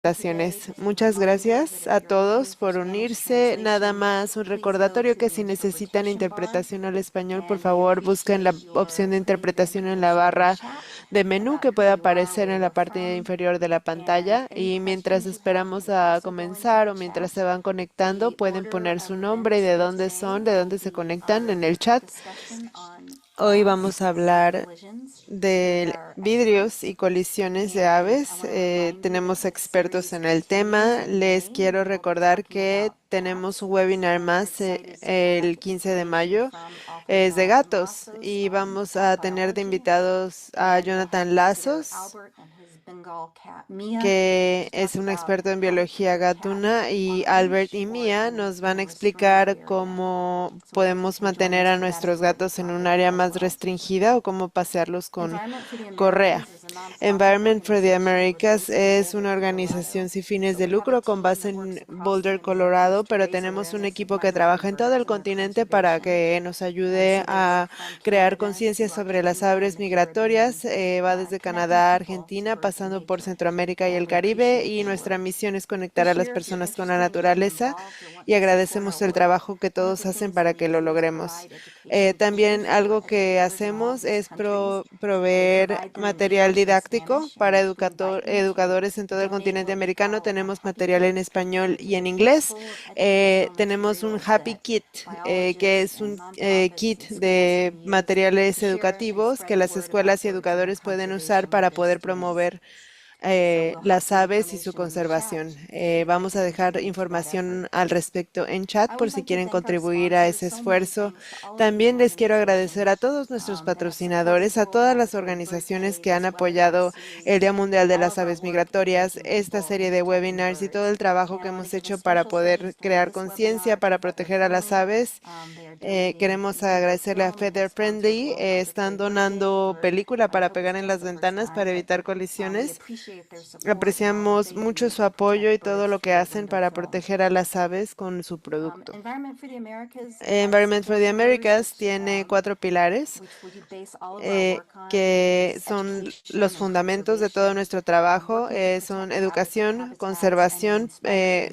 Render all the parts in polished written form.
presentaciones. Muchas gracias a todos por unirse. Nada más un recordatorio que si necesitan interpretación al español, por favor busquen la opción de interpretación en la barra de menú que puede aparecer en la parte inferior de la pantalla. Y mientras esperamos a comenzar o mientras se van conectando, pueden poner su nombre y de dónde son, de dónde se conectan en el chat. Hoy vamos a hablar de vidrios y colisiones de aves. Tenemos expertos en el tema. Les quiero recordar que tenemos un webinar más el 15 de mayo. Es de gatos y vamos a tener de invitados a Jonathan Lazos, que es un experto en biología gatuna, y Albert y Mia nos van a explicar cómo podemos mantener a nuestros gatos en un área más restringida o cómo pasearlos con correa. Environment for the Americas es una organización sin fines de lucro con base en Boulder, Colorado, pero tenemos un equipo que trabaja en todo el continente para que nos ayude a crear conciencia sobre las aves migratorias. Va desde Canadá a Argentina, pasando por Centroamérica y el Caribe, y nuestra misión es conectar a las personas con la naturaleza y agradecemos el trabajo que todos hacen para que lo logremos. También algo que hacemos es proveer material didáctico para educadores en todo el continente americano. Tenemos material en español y en inglés. Tenemos un Happy Kit, que es un kit de materiales educativos que las escuelas y educadores pueden usar para poder promover las aves y su conservación. Vamos a dejar información al respecto en chat por si quieren contribuir a ese esfuerzo. También les quiero agradecer a todos nuestros patrocinadores, a todas las organizaciones que han apoyado el Día Mundial de las Aves Migratorias, esta serie de webinars y todo el trabajo que hemos hecho para poder crear conciencia, para proteger a las aves. Queremos agradecerle a Feather Friendly. Están donando película para pegar en las ventanas para evitar colisiones. Apreciamos mucho su apoyo y todo lo que hacen para proteger a las aves con su producto. Environment for the Americas tiene 4 pilares que son los fundamentos de todo nuestro trabajo. Son educación, conservación,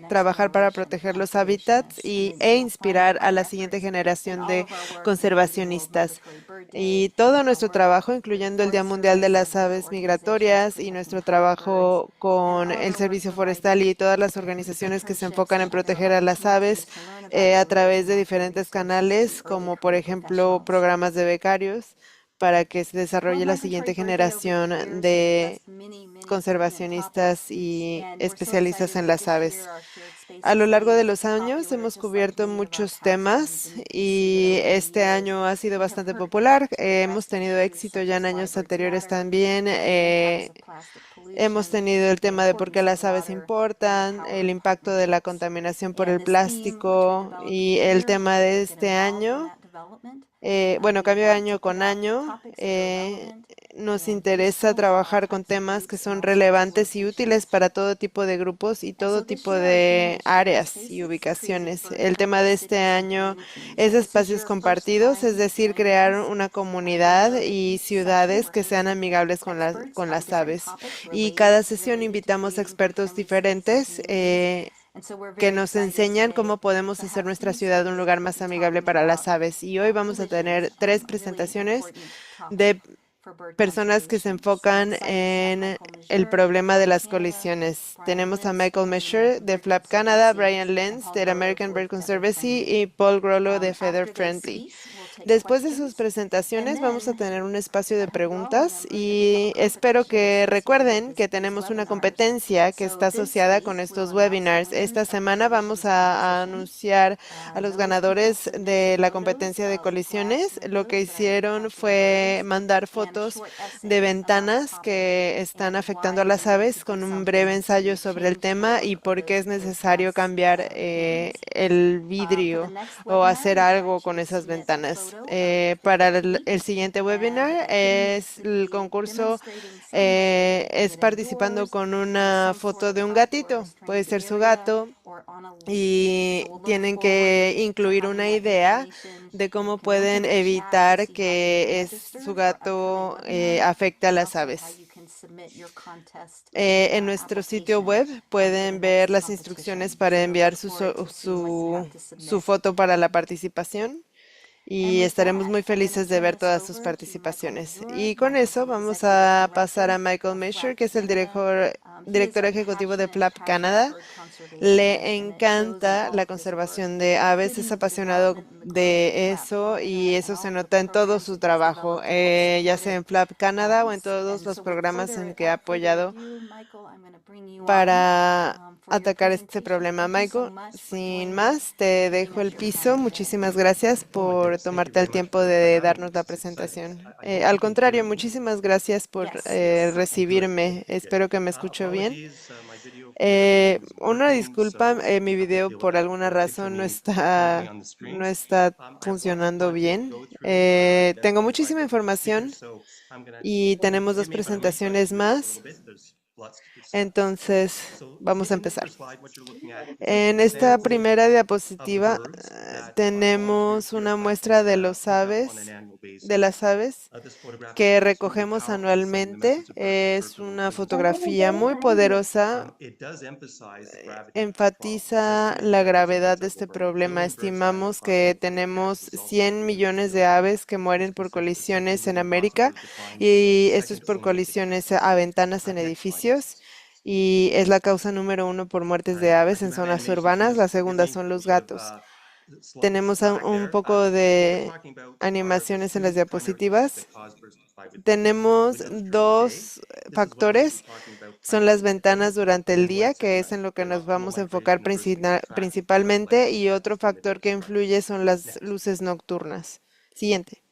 trabajar para proteger los hábitats e inspirar a la siguiente generación de conservacionistas. Y todo nuestro trabajo, incluyendo el Día Mundial de las Aves Migratorias y nuestro trabajo con el Servicio Forestal y todas las organizaciones que se enfocan en proteger a las aves a través de diferentes canales, como por ejemplo programas de becarios, para que se desarrolle la siguiente generación de conservacionistas y especialistas en las aves. A lo largo de los años hemos cubierto muchos temas y este año ha sido bastante popular. Hemos tenido éxito ya en años anteriores también. Hemos tenido el tema de por qué las aves importan, el impacto de la contaminación por el plástico, y el tema de este año, bueno, cambia año con año. Nos interesa trabajar con temas que son relevantes y útiles para todo tipo de grupos y todo tipo de áreas y ubicaciones. El tema de este año es espacios compartidos, es decir, crear una comunidad y ciudades que sean amigables con las aves. Y cada sesión invitamos a expertos diferentes que nos enseñan cómo podemos hacer nuestra ciudad un lugar más amigable para las aves. Y hoy vamos a tener 3 presentaciones de personas que se enfocan en el problema de las colisiones. Tenemos a Michael Mesher de Flap Canada, Brian Lenz del American Bird Conservancy y Paul Grollo de Feather Friendly. Después de sus presentaciones vamos a tener un espacio de preguntas y espero que recuerden que tenemos una competencia que está asociada con estos webinars. Esta semana vamos a anunciar a los ganadores de la competencia de colisiones. Lo que hicieron fue mandar fotos de ventanas que están afectando a las aves con un breve ensayo sobre el tema y por qué es necesario cambiar el vidrio o hacer algo con esas ventanas. Para el siguiente webinar es el concurso, es participando con una foto de un gatito, puede ser su gato, y tienen que incluir una idea de cómo pueden evitar que su gato afecte a las aves. En nuestro sitio web pueden ver las instrucciones para enviar su foto para la participación y estaremos muy felices de ver todas sus participaciones. Y con eso vamos a pasar a Michael Mesher, que es el director ejecutivo de PLAP Canadá. Le encanta la conservación de aves, es apasionado de eso y eso se nota en todo su trabajo, ya sea en FLAP Canadá o en todos los programas en que ha apoyado para atacar este problema. Michael, sin más, te dejo el piso. Muchísimas gracias por tomarte el tiempo de darnos la presentación. Al contrario, muchísimas gracias por recibirme. Espero que me escucho bien. Una disculpa, mi video por alguna razón no está funcionando bien. Tengo muchísima información y tenemos dos presentaciones más. Entonces, vamos a empezar. En esta primera diapositiva tenemos una muestra de de las aves que recogemos anualmente. Es una fotografía muy poderosa. Enfatiza la gravedad de este problema. Estimamos que tenemos 100 millones de aves que mueren por colisiones en América y esto es por colisiones a ventanas en edificios. Y es la causa número uno por muertes de aves en zonas urbanas. La segunda son los gatos. Tenemos un poco de animaciones en las diapositivas. Tenemos dos factores. Son las ventanas durante el día, que es en lo que nos vamos a enfocar principalmente, y otro factor que influye son las luces nocturnas. Siguiente.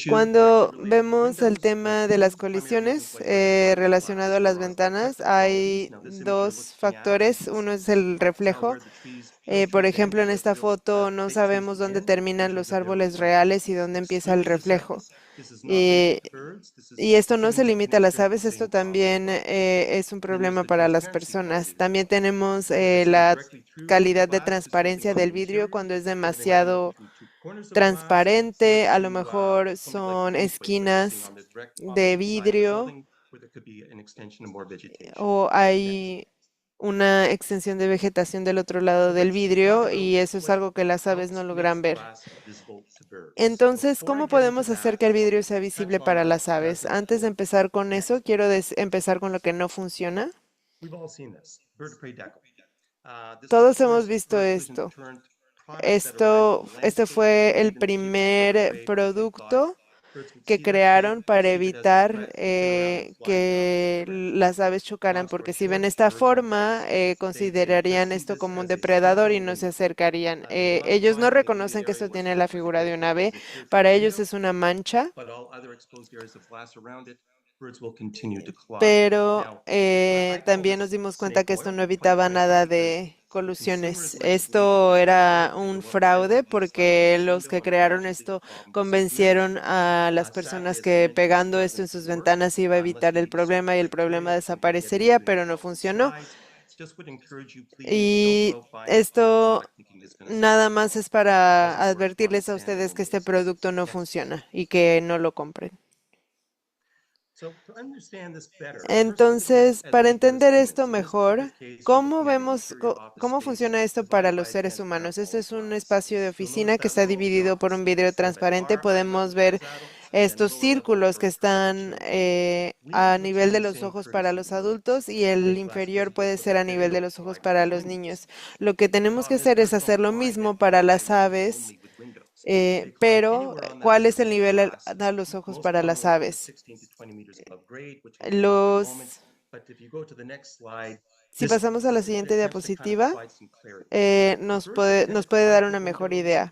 Cuando vemos el tema de las colisiones relacionado a las ventanas, hay dos factores. Uno es el reflejo. Por ejemplo, en esta foto no sabemos dónde terminan los árboles reales y dónde empieza el reflejo. Y esto no se limita a las aves, esto también es un problema para las personas. También tenemos la calidad de transparencia del vidrio cuando es demasiado transparente, a lo mejor son esquinas de vidrio o hay una extensión de vegetación del otro lado del vidrio y eso es algo que las aves no logran ver. Entonces, ¿cómo podemos hacer que el vidrio sea visible para las aves? Antes de empezar con eso, quiero empezar con lo que no funciona. Todos hemos visto esto. Este fue el primer producto que crearon para evitar que las aves chocaran, porque si ven esta forma, considerarían esto como un depredador y no se acercarían. Ellos no reconocen que esto tiene la figura de un ave, para ellos es una mancha, pero también nos dimos cuenta que esto no evitaba nada de colusiones. Esto era un fraude porque los que crearon esto convencieron a las personas que pegando esto en sus ventanas iba a evitar el problema y el problema desaparecería, pero no funcionó. Y esto nada más es para advertirles a ustedes que este producto no funciona y que no lo compren. Entonces, para entender esto mejor, cómo funciona esto para los seres humanos? Este es un espacio de oficina que está dividido por un vidrio transparente. Podemos ver estos círculos que están a nivel de los ojos para los adultos y el inferior puede ser a nivel de los ojos para los niños. Lo que tenemos que hacer es hacer lo mismo para las aves. Pero, ¿cuál es el nivel a los ojos para las aves? Si pasamos a la siguiente diapositiva, nos puede dar una mejor idea.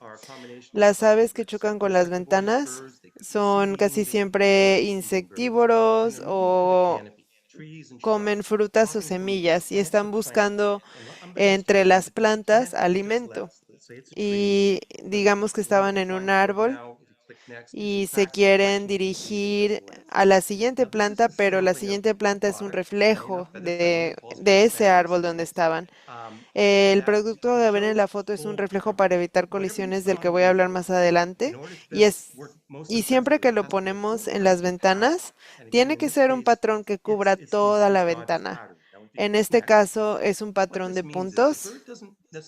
Las aves que chocan con las ventanas son casi siempre insectívoros o comen frutas o semillas y están buscando entre las plantas alimento. Y digamos que estaban en un árbol y se quieren dirigir a la siguiente planta, pero la siguiente planta es un reflejo de ese árbol donde estaban. El producto que ven en la foto es un reflejo para evitar colisiones del que voy a hablar más adelante y y siempre que lo ponemos en las ventanas, tiene que ser un patrón que cubra toda la ventana. En este caso es un patrón de puntos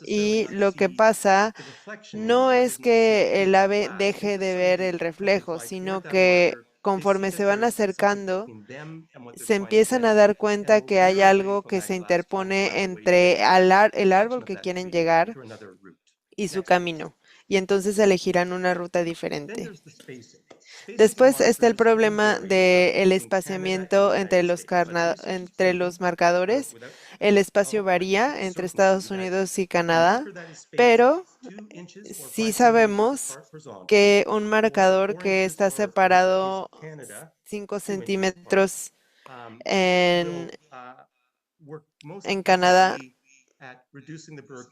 y lo que pasa no es que el ave deje de ver el reflejo, sino que conforme se van acercando, se empiezan a dar cuenta que hay algo que se interpone entre el árbol que quieren llegar y su camino, y entonces elegirán una ruta diferente. Después está el problema del espaciamiento entre los marcadores. El espacio varía entre Estados Unidos y Canadá, pero sí sabemos que un marcador que está separado 5 centímetros en, en Canadá,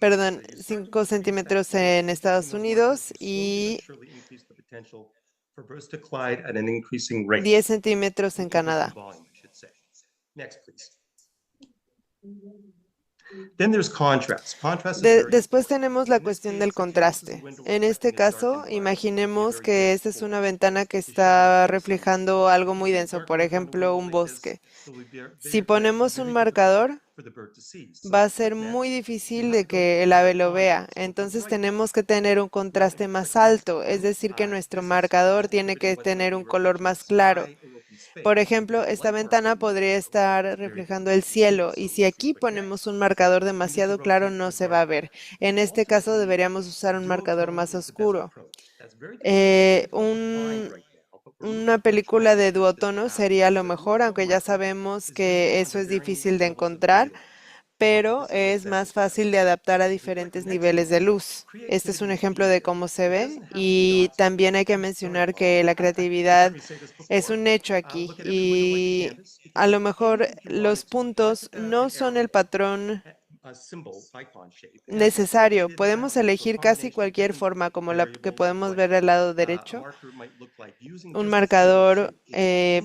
perdón, 5 centímetros en Estados Unidos y 10 centímetros en Canadá. Después tenemos la cuestión del contraste. En este caso, imaginemos que esta es una ventana que está reflejando algo muy denso, por ejemplo, un bosque. Si ponemos un marcador, va a ser muy difícil de que el ave lo vea. Entonces tenemos que tener un contraste más alto, es decir, que nuestro marcador tiene que tener un color más claro. Por ejemplo, esta ventana podría estar reflejando el cielo y si aquí ponemos un marcador demasiado claro no se va a ver. En este caso deberíamos usar un marcador más oscuro. Una película de duotono sería lo mejor, aunque ya sabemos que eso es difícil de encontrar, pero es más fácil de adaptar a diferentes niveles de luz. Este es un ejemplo de cómo se ve y también hay que mencionar que la creatividad es un hecho aquí y a lo mejor los puntos no son el patrón necesario. Podemos elegir casi cualquier forma, como la que podemos ver al lado derecho. Un marcador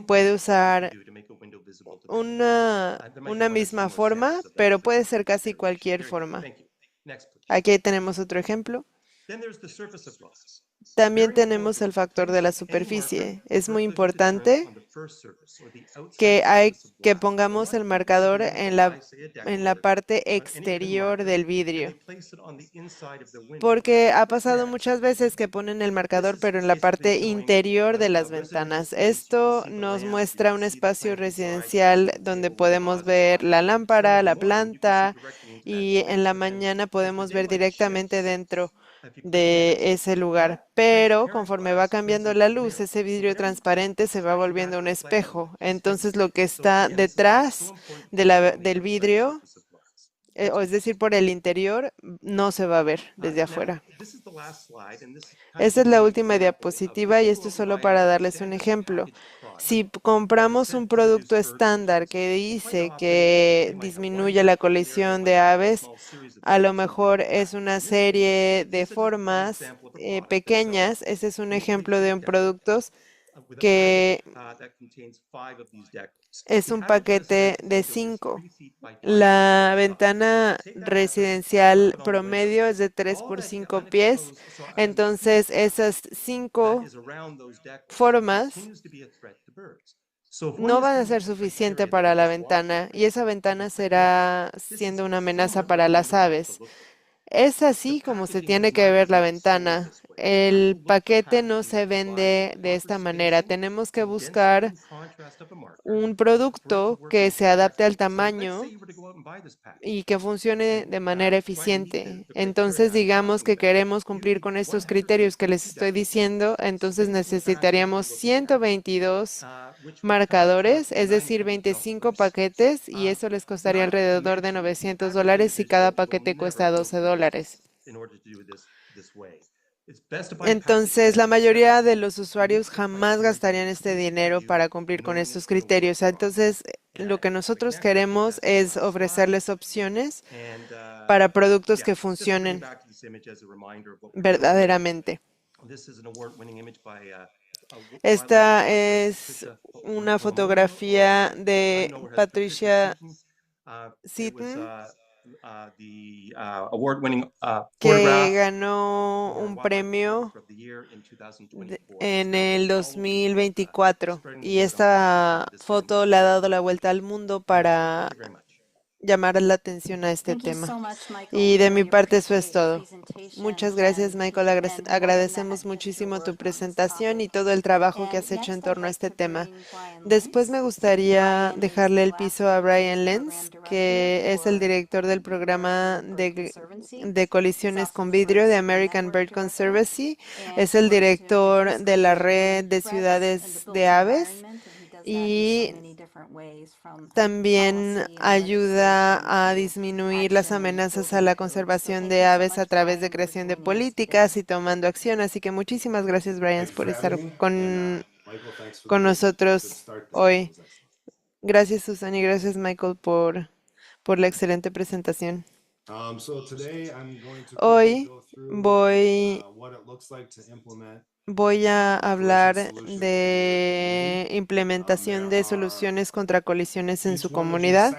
puede usar una misma forma, pero puede ser casi cualquier forma. Aquí tenemos otro ejemplo. También tenemos el factor de la superficie. Es muy importante que pongamos el marcador en la parte exterior del vidrio, porque ha pasado muchas veces que ponen el marcador pero en la parte interior de las ventanas. Esto nos muestra un espacio residencial donde podemos ver la lámpara, la planta y en la mañana podemos ver directamente dentro de ese lugar, pero conforme va cambiando la luz, ese vidrio transparente se va volviendo un espejo. Entonces lo que está detrás del vidrio, o es decir, por el interior, no se va a ver desde afuera. Esta es la última diapositiva y esto es solo para darles un ejemplo. Si compramos un producto estándar que dice que disminuye la colisión de aves, a lo mejor es una serie de formas pequeñas. Ese es un ejemplo de un producto que es un paquete de 5. La ventana residencial promedio es de 3 por 5 pies. Entonces, esas 5 formas no van a ser suficiente para la ventana y esa ventana será siendo una amenaza para las aves. Es así como se tiene que ver la ventana. El paquete no se vende de esta manera. Tenemos que buscar un producto que se adapte al tamaño y que funcione de manera eficiente. Entonces, digamos que queremos cumplir con estos criterios que les estoy diciendo, entonces necesitaríamos 122 marcadores, es decir, 25 paquetes, y eso les costaría alrededor de $900 si cada paquete cuesta $12. Entonces, la mayoría de los usuarios jamás gastarían este dinero para cumplir con estos criterios. Entonces, lo que nosotros queremos es ofrecerles opciones para productos que funcionen verdaderamente. Esta es una fotografía de Patricia Seaton que ganó un premio en el 2024 y esta foto le ha dado la vuelta al mundo para llamar la atención a este tema. Y de mi parte eso es todo. Muchas gracias, Michael. Agradecemos muchísimo tu presentación y todo el trabajo que has hecho en torno a este tema. Después me gustaría dejarle el piso a Brian Lenz, que es el director del programa de colisiones con vidrio de American Bird Conservancy. Es el director de la red de ciudades de aves y también ayuda a disminuir las amenazas a la conservación de aves a través de creación de políticas y tomando acción. Así que muchísimas gracias, Brian, por estar con nosotros hoy. Gracias, Susan, y gracias, Michael, por la excelente presentación. Hoy voy Voy a hablar de implementación de soluciones contra colisiones en su comunidad.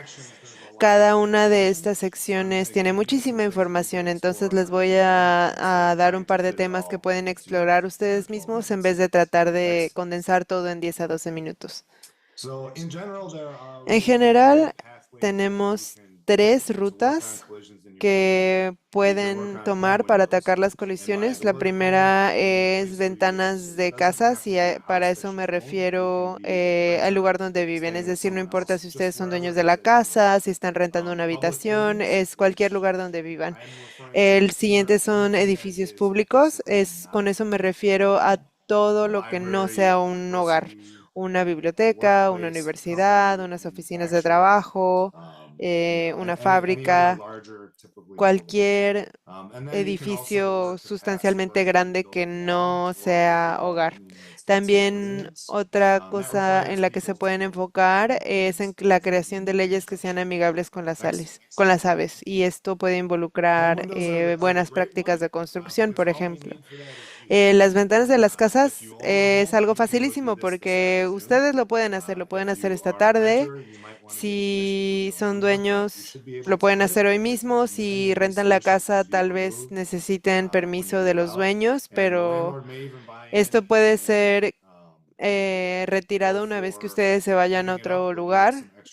Cada una de estas secciones tiene muchísima información, entonces les voy a dar un par de temas que pueden explorar ustedes mismos en vez de tratar de condensar todo en 10 a 12 minutos. En general, tenemos tres rutas que pueden tomar para atacar las colisiones. La primera es ventanas de casas y para eso me refiero al lugar donde viven. Es decir, no importa si ustedes son dueños de la casa, si están rentando una habitación, es cualquier lugar donde vivan. El siguiente son edificios públicos. Con eso me refiero a todo lo que no sea un hogar, una biblioteca, una universidad, unas oficinas de trabajo, una fábrica, cualquier edificio sustancialmente grande que no sea hogar. También otra cosa en la que se pueden enfocar es en la creación de leyes que sean amigables con las aves, y esto puede involucrar buenas prácticas de construcción, por ejemplo. Las ventanas de las casas es algo facilísimo porque ustedes lo pueden hacer esta tarde. Si son dueños, lo pueden hacer hoy mismo. Si rentan la casa, tal vez necesiten permiso de los dueños, pero esto puede ser retirado una vez que ustedes se vayan a otro lugar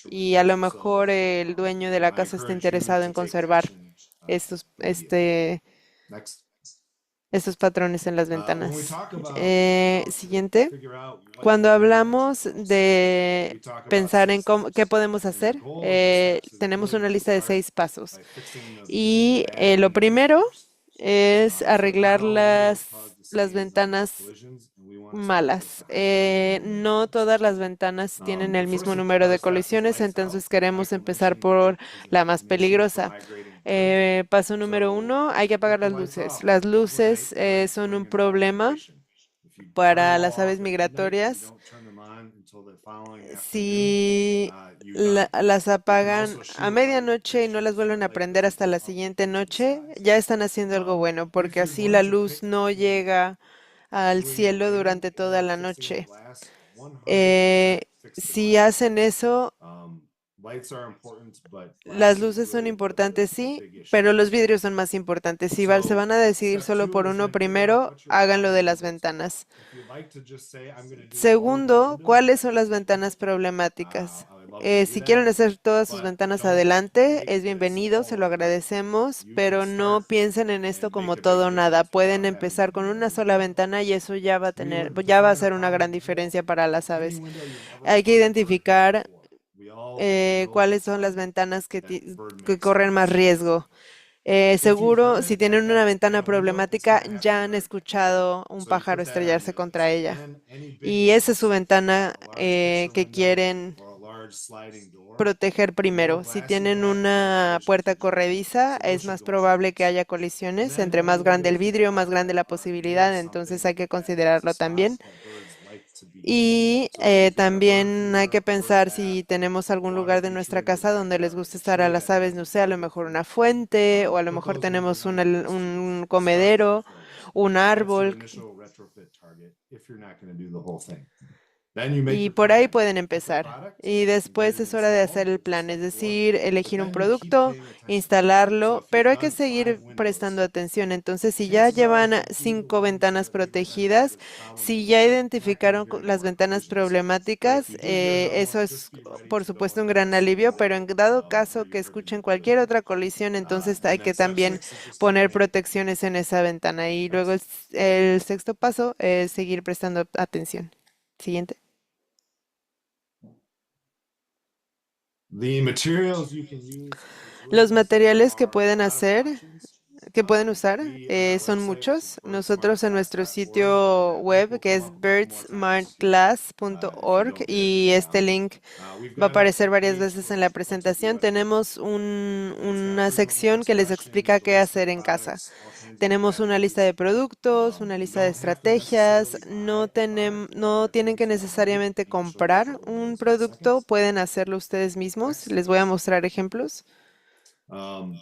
y a lo mejor el dueño de la casa está interesado en conservar estos, este, estos patrones en las ventanas. Siguiente. Cuando hablamos de pensar en qué podemos hacer, tenemos una lista de 6 pasos. Y lo primero es arreglar las ventanas malas. No todas las ventanas tienen el mismo número de colisiones, entonces queremos empezar por la más peligrosa. Paso número 1, hay que apagar las luces. Las luces son un problema para las aves migratorias. Si las apagan a medianoche y no las vuelven a prender hasta la siguiente noche, ya están haciendo algo bueno, porque así la luz no llega al cielo durante toda la noche. Si hacen eso, las luces son importantes, sí, pero los vidrios son más importantes. Si se van a decidir solo por uno primero, háganlo de las ventanas. Segundo, ¿cuáles son las ventanas problemáticas? Si quieren hacer todas sus ventanas adelante, es bienvenido, se lo agradecemos, pero no piensen en esto como todo o nada. Pueden empezar con una sola ventana y eso ya va a ser una gran diferencia para las aves. Hay que identificar cuáles son las ventanas que corren más riesgo. Seguro, si tienen una ventana problemática, ya han escuchado un pájaro estrellarse contra ella. Y esa es su ventana que quieren proteger primero. Si tienen una puerta corrediza, es más probable que haya colisiones. Entre más grande el vidrio, más grande la posibilidad, entonces hay que considerarlo también. Y también hay que pensar si tenemos algún lugar de nuestra casa donde les gusta estar a las aves, no sé, a lo mejor una fuente o a lo mejor tenemos un comedero. un That's your árbol. initial retrofit target if you're not going to do the whole thing. Then you make Y your por ahí plan, pueden pick a empezar. product, Y you get después it es hora de hacer installed, el plan, es step one. decir, But elegir un then you keep producto, paying attention. So instalarlo, if you've pero hay que done seguir 5 windows, prestando atención. Entonces, si ya chances are it's llevan okay to 5 ventanas volunteer if you've identified protegidas, where the problem si is. ya Not going to identificaron do any las more ventanas collisions. But if problemáticas, you do hear eso those, es, just be ready por to go supuesto, and un gran address them alivio, right pero en dado after caso que you've reviewed escuchen the collision cualquier otra plan. colisión, entonces hay And then que step también 6 is just keep poner paying. protecciones en esa ventana. Y luego el sexto paso es seguir prestando atención. Siguiente. The materials you can use for doing Los this, there materiales que are a pueden lot of hacer, options. que pueden usar, We on our son website, which is muchos. Nosotros en nuestro birdsmartglass.org, sitio that link web, will que come es up a couple more times here if you birdsmartglass.org, don't get it y written este down. link We've va a got aparecer a varias page veces for en la what to do presentación. at home. Tenemos It's got una frequently sección asked que les questions, explica the qué list of hacer en casa. products, all kinds of Tenemos una lista de adapters. productos, una You lista de don't have to estrategias. necessarily No buy a product. We've no got tienen things que you can make, necesariamente and I'll show you a comprar couple of un those in a second. producto, pueden hacerlo ustedes mismos. Next. Les voy a mostrar ejemplos. Um,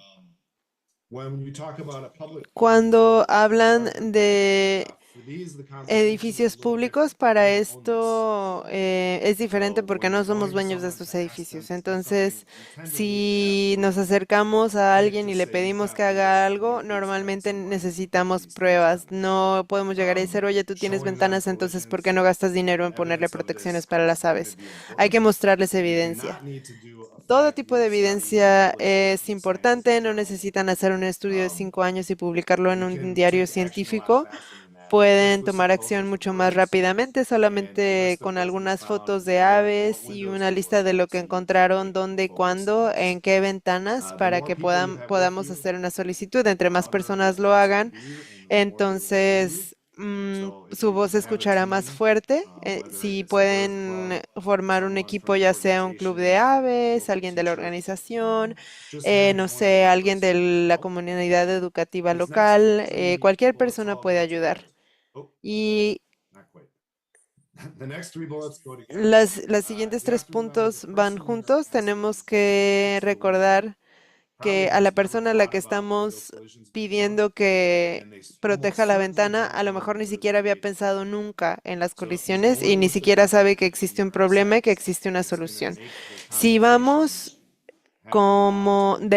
when you talk about a public building, Cuando so hablan larger buildings, de for these the conversation's a edificios little públicos, different. We para don't own this. esto es diferente So porque when no you're somos going to dueños de someone to estos ask them edificios. to do something, Entonces, you tend to leave that si nos building. acercamos You a can't alguien y just le say you've pedimos got que haga windows. Can you algo, please spend normalmente some money to put necesitamos these things pruebas. on? No podemos llegar y decir, oye, tú tienes Showing them ventanas, entonces, ¿por qué collisions no and gastas dinero en ponerle evidence of protecciones this para is las going to aves? be Hay que important. mostrarles You do evidencia. not need to do a Todo tipo de 5-year study and evidencia publish it es in the Scientific importante, no Journal. necesitan hacer un estudio de Um, 5 años y publicarlo en you un can diario take action a lot científico. faster than that. Just Pueden with some tomar acción photos of mucho más birds rápidamente, and a solamente list of con what you algunas found fotos and de where, what aves y windows una to lista look de lo at que so you can encontraron, really dónde, focus on cuándo, this. en qué ventanas, The para more que people you have with podamos you, hacer una solicitud. the Entre más louder your personas lo voice will hagan, be and the more they will hear you. entonces So if su you voz can se have a escuchará más team, fuerte. whether Si it's a bird pueden club, formar un someone equipo, from the ya sea un club organization, de a aves, local alguien de la teacher, organización, just having no one other sé, alguien de person la help. comunidad educativa Because next, local, cualquier 3 bullets persona all puede go ayudar. together. Oh, Y not quite. The next 3 bullets go together. las siguientes You have tres to remember the puntos van person you're juntos. asking Tenemos is going to que fix the window. recordar Probably que a la has never persona a la thought que about window estamos collisions before, pidiendo que and they proteja almost la certainly ventana, don't a lo know mejor that ni there's a siquiera había way to pensado protect it. nunca en las So if you go colisiones y in ni with the siquiera sabe que presumption and existe you're un problema y upset, que existe una it's going to solución. make the Si vamos conversations happen the wrong como time.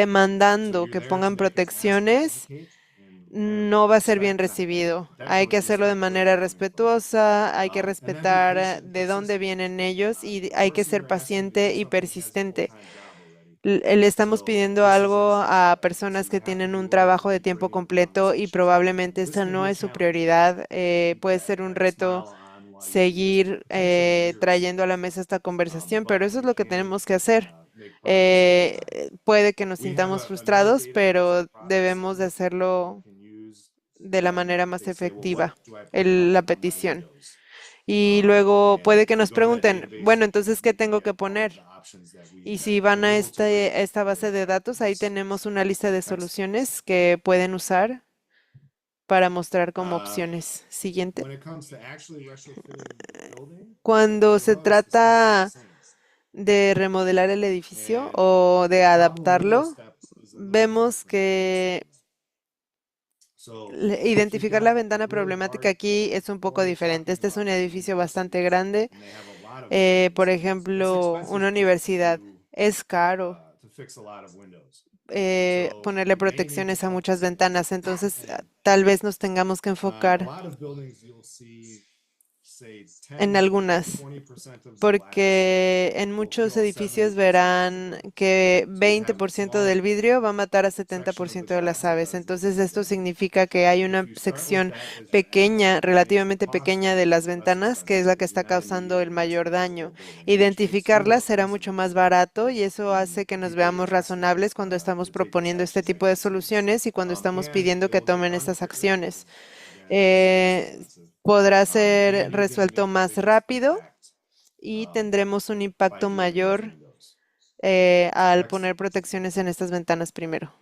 So demandando you're que there to pongan make an ask and protecciones, educate and kind of no va a ser bien respect that. recibido. Hay que Potentially hacerlo de respect where manera they're coming from. respetuosa, hay que And then be respetar patient and de dónde persistent. vienen ellos y The hay que person ser you're asking to do paciente y something has a persistente. full-time job already. Le estamos So pidiendo this is algo their first a priority. So personas you que have to tienen be un willing trabajo to de tiempo bring the completo y conversation. probablemente This esta can no be es su challenging. prioridad. Keep Puede that ser un kind of reto smile on while you do this, but seguir potentially trayendo a la irresistible. mesa esta conversación, pero But eso es you lo que can tenemos que hacer. make progress over time. Puede que nos We have sintamos another frustrados, database of pero products debemos de segment that you hacerlo can use de la when manera más they say, well, what efectiva, do I put up la on my petición. windows? Y luego And puede que if you nos go to that pregunten, database, bueno, entonces, ¿qué you can tengo get que all of poner? the options that Y that si we're van a able to rate esta for base de datos, ahí effectiveness. tenemos una lista de Next. soluciones que pueden usar para mostrar como opciones. Siguiente. When it comes to actually retrofitting the building, Cuando for se most, the steps are the trata same. de remodelar el edificio And o de the problem window adaptarlo, step is a little bit vemos different in this que case. So if you've identificar la got a ventana really problemática large aquí building, es un or poco you're diferente. talking Este es un about like edificio bastante universities, grande. and they have a lot of windows, Por it's ejemplo, expensive una universidad. Es caro to fix a lot of windows. So ponerle you may need to protecciones a muchas focus on that. ventanas. Entonces, And tal vez nos tengamos que on a enfocar lot of buildings, you'll see, say, en 10 to algunas, 20% of the glass porque en will muchos kill edificios 70% of the verán bird. que So you have 20% del small vidrio va a matar a section of the 70% de las glass that aves. doesn't Entonces, need esto damage. significa que hay If una you start with sección that as your ask, pequeña, it makes the relativamente cost pequeña de las less ventanas, que es expensive la que because you're está not causando el immediately mayor messing with the whole daño. building, which makes fewer Identificarlas será mucho más replacements barato y eso hace que nos people you're veamos asking razonables cuando estamos to take this proponiendo este action tipo de seriously. soluciones y cuando estamos And pidiendo que it'll get tomen done estas quicker acciones. because, again, it's less expensive. Podrá ser And you're going to resuelto make the más biggest rápido impact y tendremos un by impacto doing those mayor windows. al Next. poner protecciones en estas ventanas primero.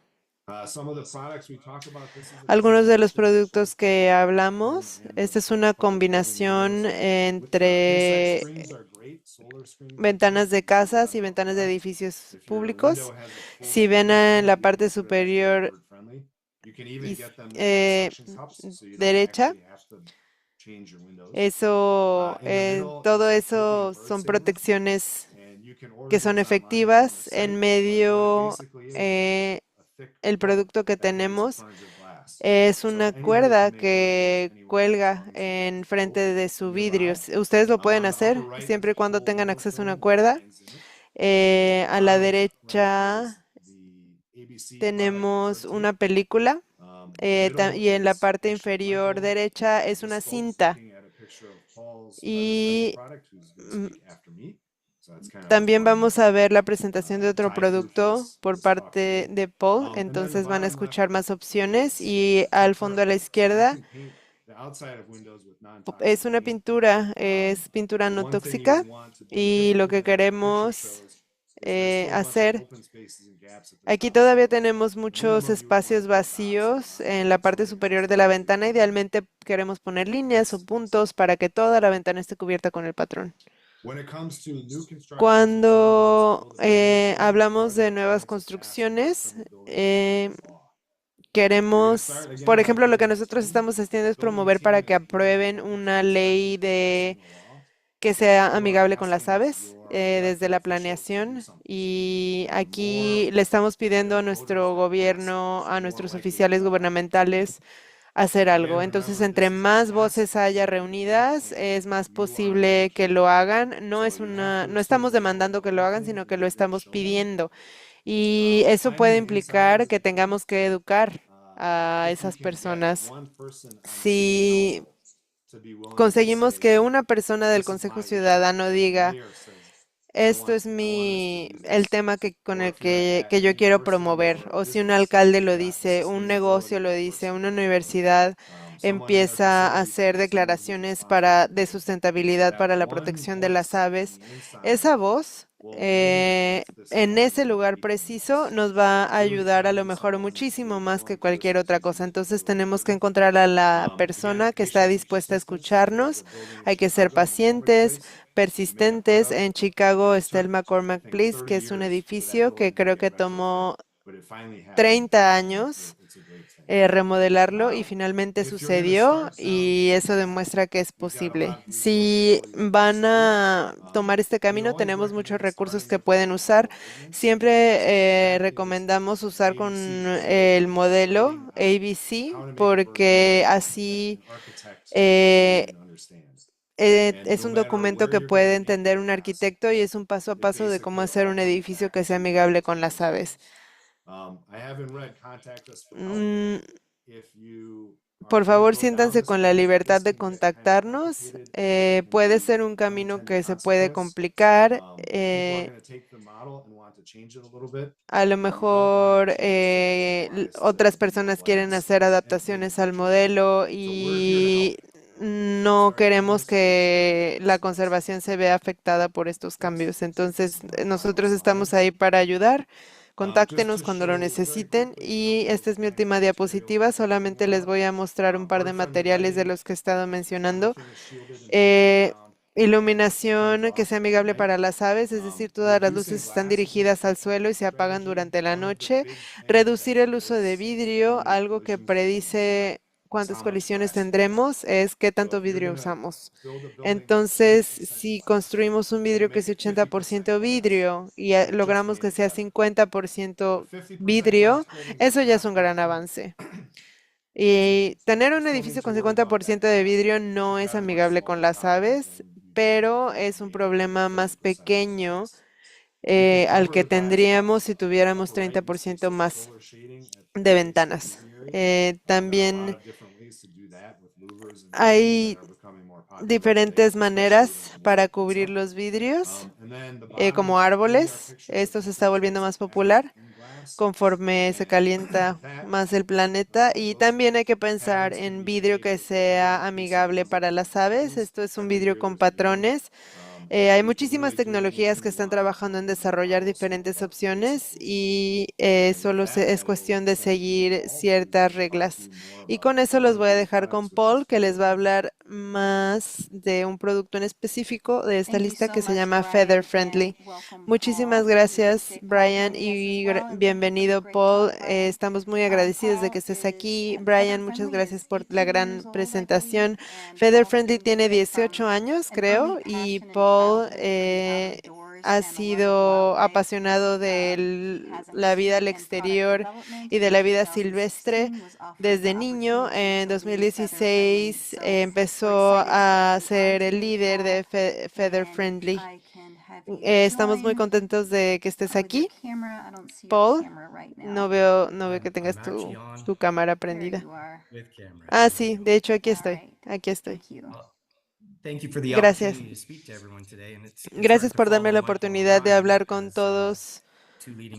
Some of the products we talk about, this is a Algunos de los combination productos que in hablamos, the esta es una public building combinación windows. Insect entre screens are great, solar screens are good. ventanas de We see that casas on y top ventanas de left. edificios If your públicos. window has a full Si ven screen en tint, la you can parte consider that to be superior bird friendly. eh, derecha. Eso, todo eso son protecciones que son efectivas. En medio, el producto que tenemos es una cuerda que cuelga en frente de su vidrio. Ustedes lo pueden hacer siempre y cuando tengan acceso a una cuerda. A la derecha tenemos una película y en la parte inferior derecha es una cinta. Y mm, también vamos a ver la presentación de otro producto por parte de Paul, entonces van a escuchar más opciones y al fondo a la izquierda es una pintura, es pintura no tóxica y lo que queremos hacer. Aquí todavía tenemos muchos espacios vacíos en la parte superior de la ventana. Idealmente queremos poner líneas o puntos para que toda la ventana esté cubierta con el patrón. Cuando hablamos de nuevas construcciones, queremos, por ejemplo, lo que nosotros estamos haciendo es promover para que aprueben una ley de que sea amigable con las aves desde la planeación. Y aquí le estamos pidiendo a nuestro gobierno, a nuestros oficiales gubernamentales, hacer algo. Entonces, entre más voces haya reunidas, es más posible que lo hagan. No estamos demandando que lo hagan, sino que lo estamos pidiendo. Y eso puede implicar que tengamos que educar a esas personas. Si conseguimos que una persona del Consejo Ciudadano diga, esto es el tema con el que yo quiero promover. O si un alcalde lo dice, un negocio lo dice, una universidad empieza a hacer declaraciones de sustentabilidad para la protección de las aves, esa voz en ese lugar preciso nos va a ayudar a lo mejor muchísimo más que cualquier otra cosa. Entonces tenemos que encontrar a la persona que está dispuesta a escucharnos. Hay que ser pacientes, persistentes. En Chicago está el McCormick Place, que es un edificio que creo que tomó 30 años remodelarlo y finalmente sucedió y eso demuestra que es posible. Si van a tomar este camino, tenemos muchos recursos que pueden usar. Siempre recomendamos usar con el modelo ABC porque así es un documento que puede entender un arquitecto y es un paso a paso de cómo hacer un edificio que sea amigable con las aves. Mm, por favor, siéntanse con la libertad de contactarnos. Puede ser un camino que se puede complicar. A lo mejor otras personas quieren hacer adaptaciones al modelo y no queremos que la conservación se vea afectada por estos cambios. Entonces, nosotros estamos ahí para ayudar. Contáctenos cuando lo necesiten y esta es mi última diapositiva. Solamente les voy a mostrar un par de materiales de los que he estado mencionando. Iluminación que sea amigable para las aves, es decir, todas las luces están dirigidas al suelo y se apagan durante la noche. Reducir el uso de vidrio, algo que predice cuántas colisiones tendremos, es qué tanto vidrio usamos. Entonces, si construimos un vidrio que sea 80% vidrio y logramos que sea 50% vidrio, eso ya es un gran avance. Y tener un edificio con 50% de vidrio no es amigable con las aves, pero es un problema más pequeño al que tendríamos si tuviéramos 30% más de ventanas. También hay diferentes maneras para cubrir los vidrios, como árboles. Esto se está volviendo más popular conforme se calienta más el planeta. Y también hay que pensar en vidrio que sea amigable para las aves. Esto es un vidrio con patrones Hay muchísimas tecnologías que están trabajando en desarrollar diferentes opciones y solo es cuestión de seguir ciertas reglas. Y con eso los voy a dejar con Paul, que les va a hablar más de un producto en específico de esta lista que se llama Feather Friendly. Muchísimas gracias, Brian, y bienvenido, Paul. Estamos muy agradecidos de que estés aquí. Brian, muchas gracias por la gran presentación. Feather Friendly tiene 18 años, creo, y Paul ha sido apasionado de la vida al exterior y de la vida silvestre desde niño. En 2016 empezó a ser el líder de Feather Friendly. Estamos muy contentos de que estés aquí, Paul. No veo que tengas tu cámara prendida. Ah, sí, de hecho aquí estoy. Aquí estoy. Gracias. Gracias por darme la oportunidad de hablar con todos.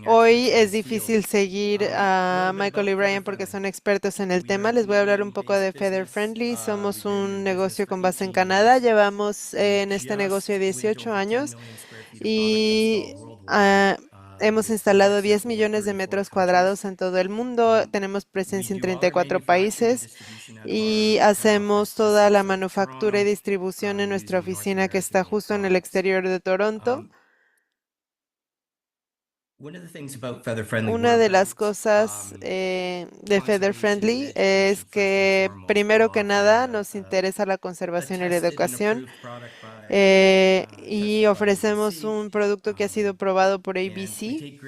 Hoy es difícil seguir a Michael y Brian porque son expertos en el tema. Les voy a hablar un poco de Feather Friendly. Somos un negocio con base en Canadá. Llevamos en este negocio 18 años y hemos instalado 10 millones de metros cuadrados en todo el mundo. Tenemos presencia en 34 países y hacemos toda la manufactura y distribución en nuestra oficina que está justo en el exterior de Toronto. Una de las cosas de Feather Friendly es que primero que nada nos interesa la conservación y la educación y ofrecemos un producto que ha sido probado por ABC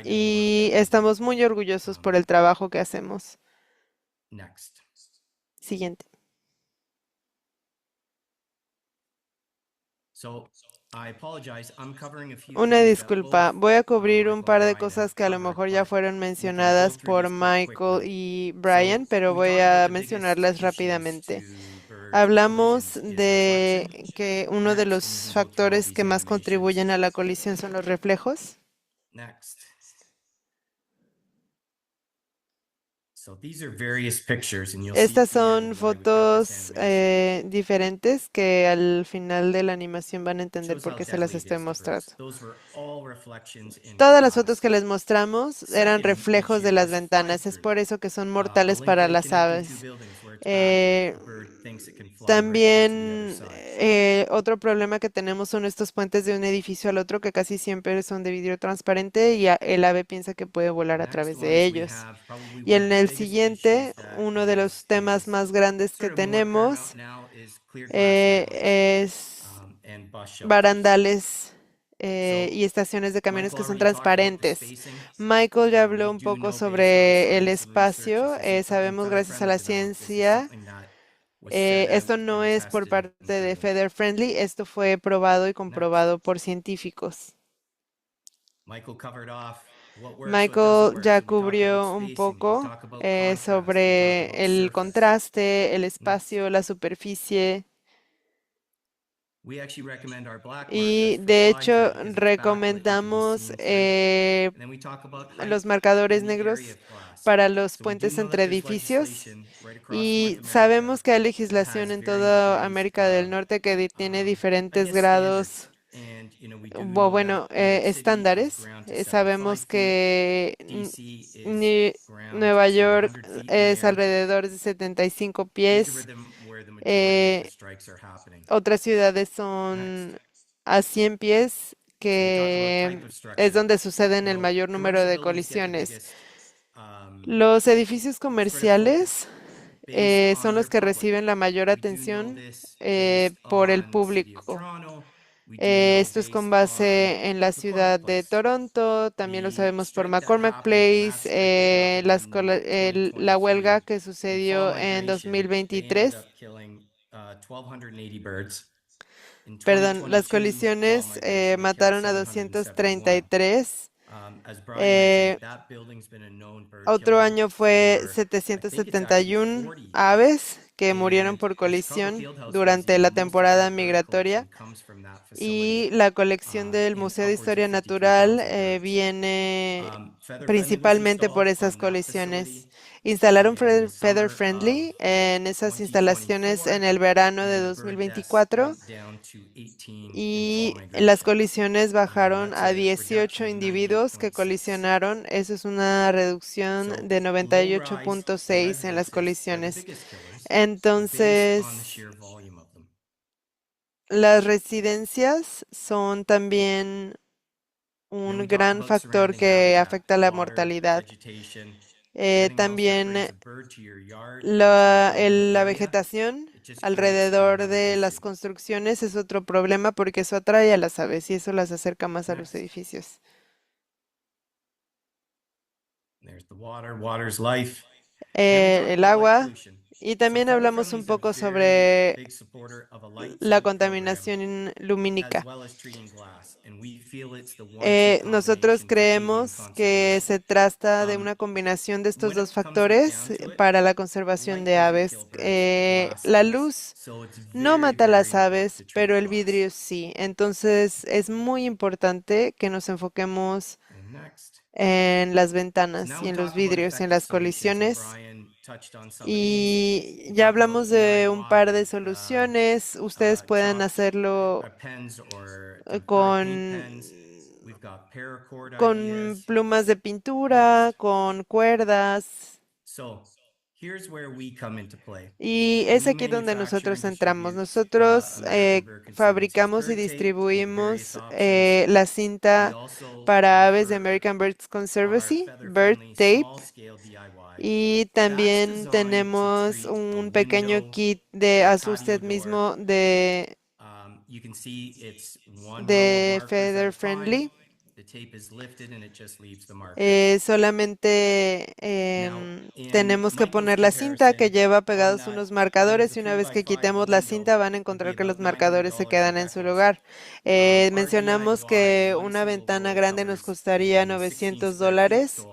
y estamos muy orgullosos por el trabajo que hacemos. Siguiente. Una disculpa, voy a cubrir un par de cosas que a lo mejor ya fueron mencionadas por Michael y Brian, pero voy a mencionarlas rápidamente. Hablamos de que uno de los factores que más contribuyen a la colisión son los reflejos. Estas son fotos diferentes que al final de la animación van a entender por qué se las estoy mostrando. Todas las fotos que les mostramos eran reflejos de las ventanas, es por eso que son mortales para las aves. También otro problema que tenemos son estos puentes de un edificio al otro que casi siempre son de vidrio transparente y el ave piensa que puede volar a través de ellos. Y en el siguiente, uno de los temas más grandes que tenemos es barandales y estaciones de camiones que son transparentes. Michael ya habló un poco sobre el espacio. Sabemos gracias a la ciencia. Esto no es por parte de Feather Friendly, esto fue probado y comprobado por científicos. Michael ya cubrió un poco sobre el contraste, el espacio, la superficie. Y de hecho recomendamos los marcadores negros para los puentes entre edificios. Y sabemos que hay legislación en toda América del Norte que tiene diferentes grados, bueno, estándares. Sabemos que Nueva York es alrededor de 75 pies. Otras ciudades son a 100 pies, que es donde suceden el mayor número de colisiones. Los edificios comerciales son los que reciben la mayor atención por el público. Esto es con base en la ciudad de Toronto, también lo sabemos por McCormack Place, la huelga que sucedió en 2023. Perdón, las colisiones mataron a 233. Otro año fue 771 aves que murieron por colisión durante la temporada migratoria. Y la colección del Museo de Historia Natural viene principalmente por esas colisiones. Instalaron Feather Friendly en esas instalaciones en el verano de 2024 y las colisiones bajaron a 18 individuos que colisionaron. Eso es una reducción de 98.6 en las colisiones. Entonces, las residencias son también un gran factor que afecta la mortalidad. También la vegetación alrededor de las construcciones es otro problema porque eso atrae a las aves y eso las acerca más a los edificios. El agua. Y también hablamos un poco sobre la contaminación lumínica. Nosotros creemos que se trata de una combinación de estos dos factores para la conservación de aves. La luz no mata a las aves, pero el vidrio sí. Entonces es muy importante que nos enfoquemos en las ventanas y en los vidrios, en las colisiones. Y ya hablamos de un par de soluciones. Ustedes pueden hacerlo con plumas de pintura, con cuerdas. Y es aquí donde nosotros entramos. Nosotros fabricamos y distribuimos la cinta para aves de American Birds Conservancy, Bird Tape. Y también tenemos un pequeño kit de haz usted mismo de Feather Friendly. Solamente tenemos que poner la cinta que lleva pegados unos marcadores y una vez que quitemos la cinta van a encontrar que los marcadores se quedan en su lugar. Mencionamos que una ventana grande nos costaría $900.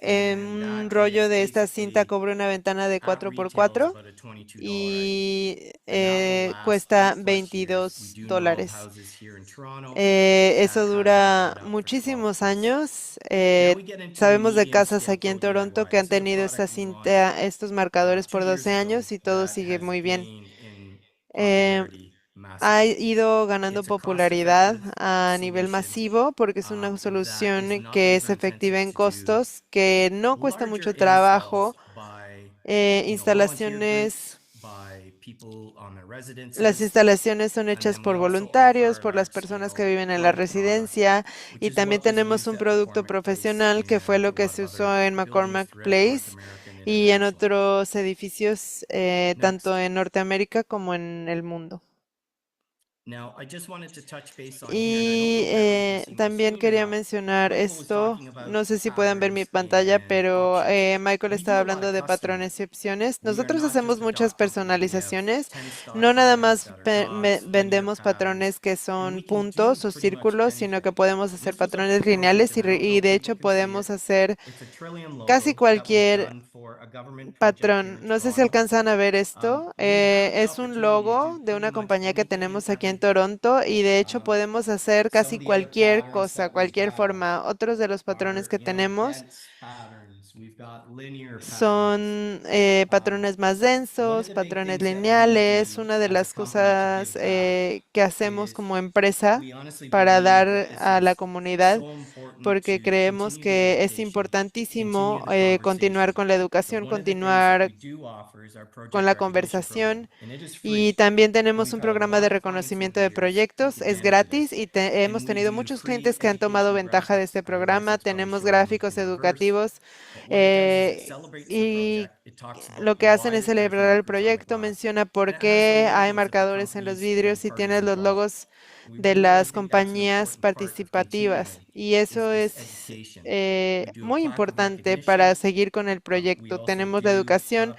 Un rollo de esta cinta cubre una ventana de 4x4 y cuesta $22. Eso dura muchísimos años. Sabemos de casas aquí en Toronto que han tenido esta cinta, estos marcadores por 12 años y todo sigue muy bien. Eh, ha ido ganando popularidad a nivel masivo porque es una solución que es efectiva en costos, que no cuesta mucho trabajo. Instalaciones. Las instalaciones son hechas por voluntarios, por las personas que viven en la residencia y también tenemos un producto profesional que fue lo que se usó en McCormack Place y en otros edificios, tanto en Norteamérica como en el mundo. Y también quería mencionar esto, no sé si pueden ver mi pantalla, pero Michael estaba hablando de patrones y opciones. Nosotros hacemos muchas personalizaciones, no nada más vendemos patrones que son puntos o círculos, sino que podemos hacer patrones lineales y de hecho podemos hacer casi cualquier patrón. No sé si alcanzan a ver esto. Es un logo de una compañía que tenemos aquí en Toronto y de hecho podemos hacer casi cualquier cosa, cualquier forma. Otros de los patrones que tenemos son patrones más densos, patrones lineales. Una de las cosas que hacemos como empresa para dar a la comunidad porque creemos que es importantísimo continuar con la educación, continuar con la conversación y también tenemos un programa de reconocimiento de proyectos, es gratis y hemos tenido muchos clientes que han tomado ventaja de este programa, tenemos gráficos educativos y lo que hacen es celebrar el proyecto, menciona por qué hay marcadores en los vidrios y tienes los logos de las compañías participativas. Y eso es muy importante para seguir con el proyecto. Tenemos la educación,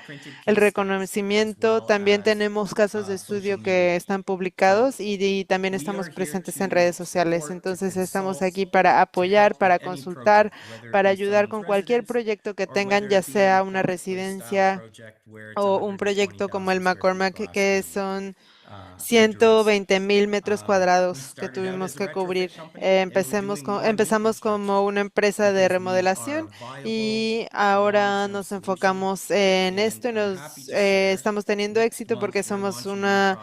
el reconocimiento, también tenemos casos de estudio que están publicados y también estamos presentes en redes sociales. Entonces estamos aquí para apoyar, para consultar, para ayudar con cualquier proyecto que tengan, ya sea una residencia o un proyecto como el McCormack, que son 120,000 metros cuadrados que tuvimos que cubrir. Empezamos como una empresa de remodelación y ahora nos enfocamos en esto y estamos teniendo éxito porque somos una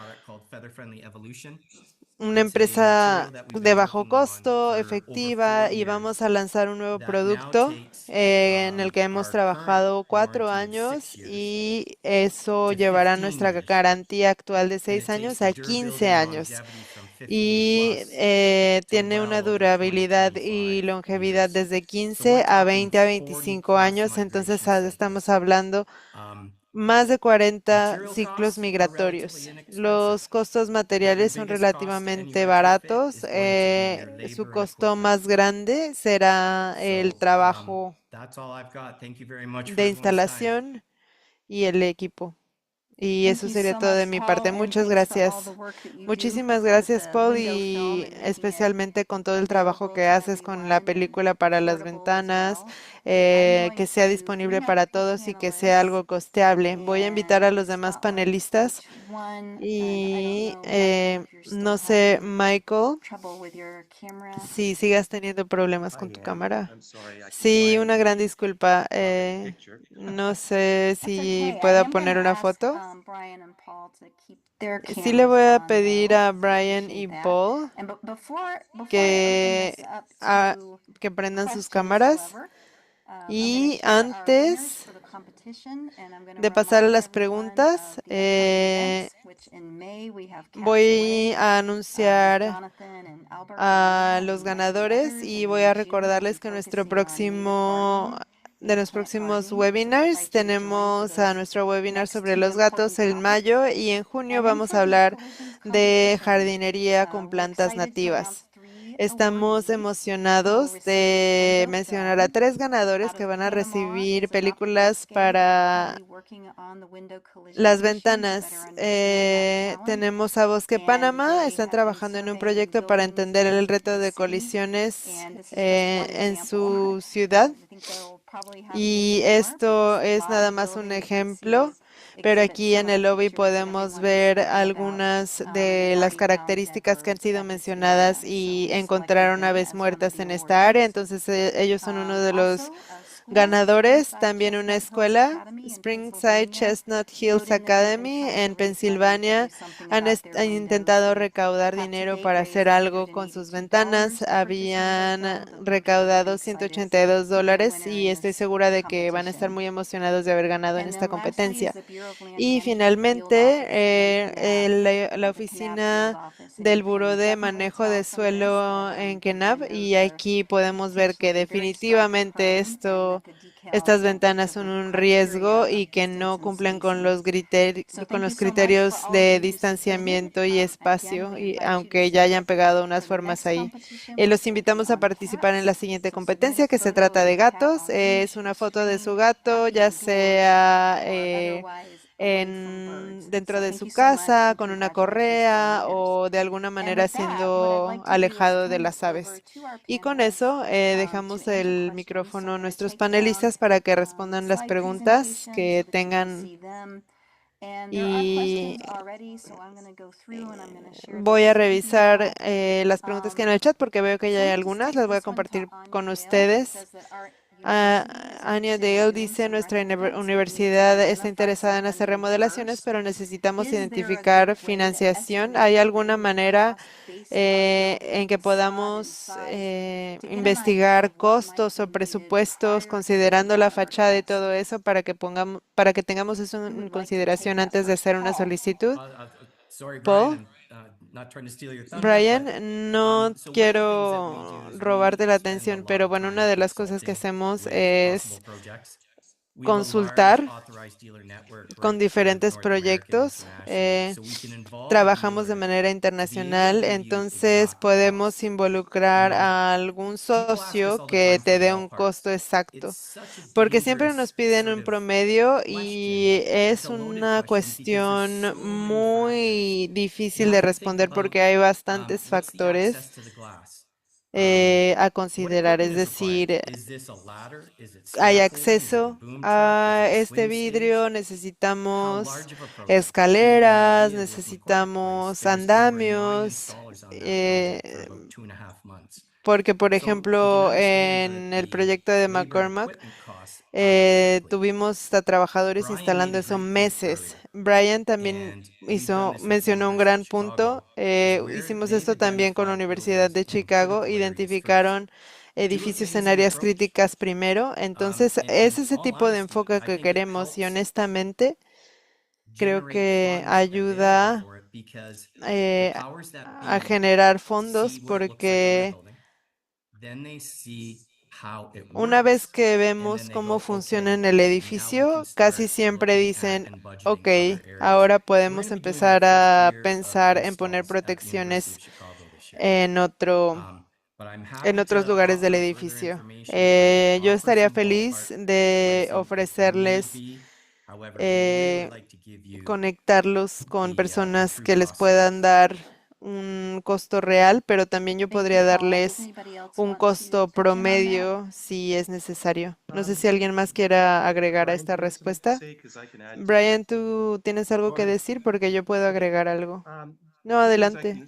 empresa de bajo costo, efectiva, y vamos a lanzar un nuevo producto en el que hemos trabajado 4 años y eso llevará nuestra garantía actual de 6 años a 15 años. Y tiene una durabilidad y longevidad desde 15 a 20 a 25 años, entonces estamos hablando más de 40 ciclos migratorios. Los costos materiales son relativamente baratos. Su costo más grande será el trabajo de instalación y el equipo. Y Thank eso you sería so todo de much, mi Paul, parte. and Muchas thanks for all the gracias. work that you do Muchísimas with gracias, the Paul, window film y and making it especialmente con todo el trabajo available que to haces con la everyone and película para las affordable as ventanas, well. I'm going que sea to disponible bring up para the todos y que sea panelists algo costeable. Voy a invitar a and los demás spotlight panelistas each one. And I don't y know, Michael, if you're still no sé, having Michael, trouble with your camera. si sigas teniendo problemas con I tu am. cámara. I'm sorry, I keep Sí, trying una gran to disculpa. crop in a picture. No sé That's si okay. I pueda am going to poner una ask foto. Brian and Paul to keep their Sí le cameras voy a on, pedir though, a so I Brian y appreciate that. Paul And before I open que, this up ah, to que prendan sus questions, cámaras. however, I'm going to Y share our winners antes for the competition, and I'm going to de pasar a remind las everyone preguntas, of the upcoming events, which in May we have Capture voy Wave a with anunciar Jonathan and Albert and a Leah los and many ganadores others, y and voy then a June we'll be recordarles que focusing on native gardening de and los plant próximos gardening. So we webinars invite you to join for tenemos a those nuestro webinar next sobre two los gatos important en topics. mayo y en junio And then vamos for a the hablar collisions de competition, jardinería con we're plantas excited to announce nativas. 3 Estamos awardees who will emocionados receive de window mencionar a film. 3 ganadores Out que of van a Panama recibir is Adopted películas Landscape. We're para currently working on the window collision las mission to better ventanas. understand that challenge. Tenemos a Bosque And Panamá, they están have been trabajando en un surveying proyecto para buildings entender el in reto the de city. colisiones And this is just one en example. su ciudad. I think they'll probably have many Y more, but this esto es nada lobby más un building you can see ejemplo, is pero exhibits aquí some en of the el lobby features that podemos everyone was ver talking about. algunas And de they've las already found dead características que han birds sido at this mencionadas area, so y we selected encontraron them aves as one of muertas the en esta área. awardees. Entonces ellos son uno de los Also, a school, ganadores. Springside También una Chestnut Hills escuela, Academy in Springside Pennsylvania, Chestnut Hills noting that they've been Academy trying to en raise money to do Pensilvania, something about their han windows intentado and recaudar have to dinero date para hacer raised algo con sus ventanas. $182 to purchase window Habían film, but we're very, very recaudado excited to be the $182 winner y in estoy this segura de que van a estar competition. muy emocionados de haber ganado en And esta then lastly is competencia. the Bureau of Land Y Management Field finalmente, Office in Kanab, la the Kanab Field oficina Office. And del you Buró can de definitely Manejo de tell from this that Suelo en these Kenab, y windows are aquí podemos ver que intentionally very strike definitivamente prone and that the decals estas don't fit ventanas the son roof un criteria riesgo of y que distance no and cumplen con spacing. los So con thank you los so much for criterios all of de you who submitted. distanciamiento y Again, espacio, we y invite you to aunque ya hayan submit pegado unas for the formas next ahí. competition, Los which will be invitamos a on participar en la cats. siguiente So submit a competencia que se photo trata of de your cat gatos. on any Es una short foto de su string gato, out ya indoors sea or otherwise away from birds. dentro So de thank su you so much casa, and con una congratulations to our correa winners. o de alguna And manera with that, what I'd siendo like to do is alejado de turn las this over aves. to our Y con panelists eso to dejamos answer el questions. So micrófono I'm a going to nuestros take down panelistas para que the respondan las slide preguntas presentation so que that you can tengan. see them. And there are Y questions already, so I'm going to go through and I'm going to share voy those a in revisar detail. las preguntas que hay en el chat porque veo que ya So hay let me just algunas. take Las voy a this one to compartir con Anya Dale, who ustedes. says that our university is Anya interested in Dale doing dice, some nuestra retrofits but needs to universidad está identify interesada some en hacer funding remodelaciones, first. pero necesitamos Is there a good identificar way to financiación. estimate ¿Hay the alguna building manera cost based on en building que facade and podamos size to get an idea investigar of what might costos be o needed presupuestos prior to putting considerando la out our fachada y test? todo eso para que tengamos eso Who en would like to take consideración that antes de first? hacer una Paul. solicitud? Sorry, Brian, Paul. I'm not trying to steal your thunder, but Brian, no so one of the things that we quiero do is we robarte la spend a atención, lot pero of bueno, una time de las cosas que consulting hacemos with possible es projects. consultar con diferentes proyectos. Trabajamos de manera internacional, entonces podemos involucrar a algún socio que te dé un costo exacto, porque siempre nos piden un promedio y es una cuestión muy difícil de responder porque hay bastantes factores a considerar, es decir, hay acceso a este vidrio, necesitamos escaleras, necesitamos andamios, porque por ejemplo en el proyecto de McCormick tuvimos a trabajadores instalando eso meses. Brian también mencionó un gran punto. Hicimos esto también con la Universidad de Chicago. Identificaron edificios en áreas críticas primero. Entonces, es ese tipo de enfoque que queremos y honestamente creo que ayuda eh, a generar fondos porque una vez que vemos cómo funciona en el edificio, casi siempre dicen, ok, ahora podemos empezar a pensar en poner protecciones en en otros lugares del edificio. Yo estaría feliz de ofrecerles conectarlos con personas que les puedan dar un costo real, pero también yo podría darles un costo promedio si es necesario. No sé si alguien más quiera agregar a esta respuesta. Brian, ¿tú tienes algo que decir? Porque yo puedo agregar algo. No, adelante.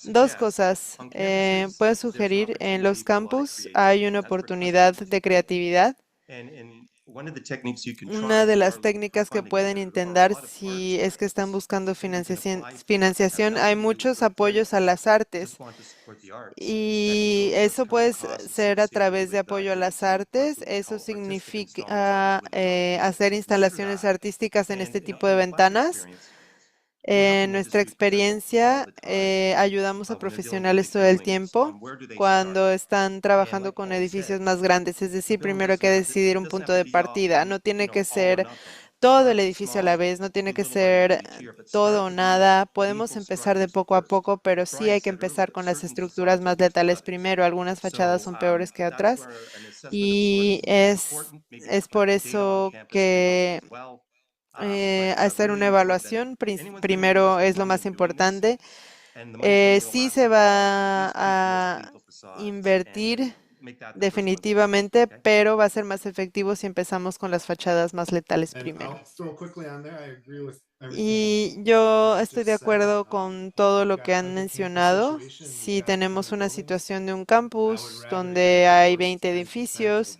Dos cosas. Puedo sugerir, en los campus hay una oportunidad de creatividad. Una de las técnicas que pueden intentar si es que están buscando financiación, hay muchos apoyos a las artes y eso puede ser a través de apoyo a las artes. Eso significa hacer instalaciones artísticas en este tipo de ventanas. En nuestra experiencia, ayudamos a profesionales todo el tiempo cuando están trabajando con edificios más grandes. Es decir, primero hay que decidir un punto de partida. No tiene que ser todo el edificio a la vez, no tiene que ser todo o nada. Podemos empezar de poco a poco, pero sí hay que empezar con las estructuras más letales primero. Algunas fachadas son peores que otras y es por eso que hacer una evaluación primero es lo más importante. Sí se va a invertir definitivamente, pero va a ser más efectivo si empezamos con las fachadas más letales primero. Y yo estoy de acuerdo con todo lo que han mencionado. Si tenemos una situación de un campus donde hay 20 edificios,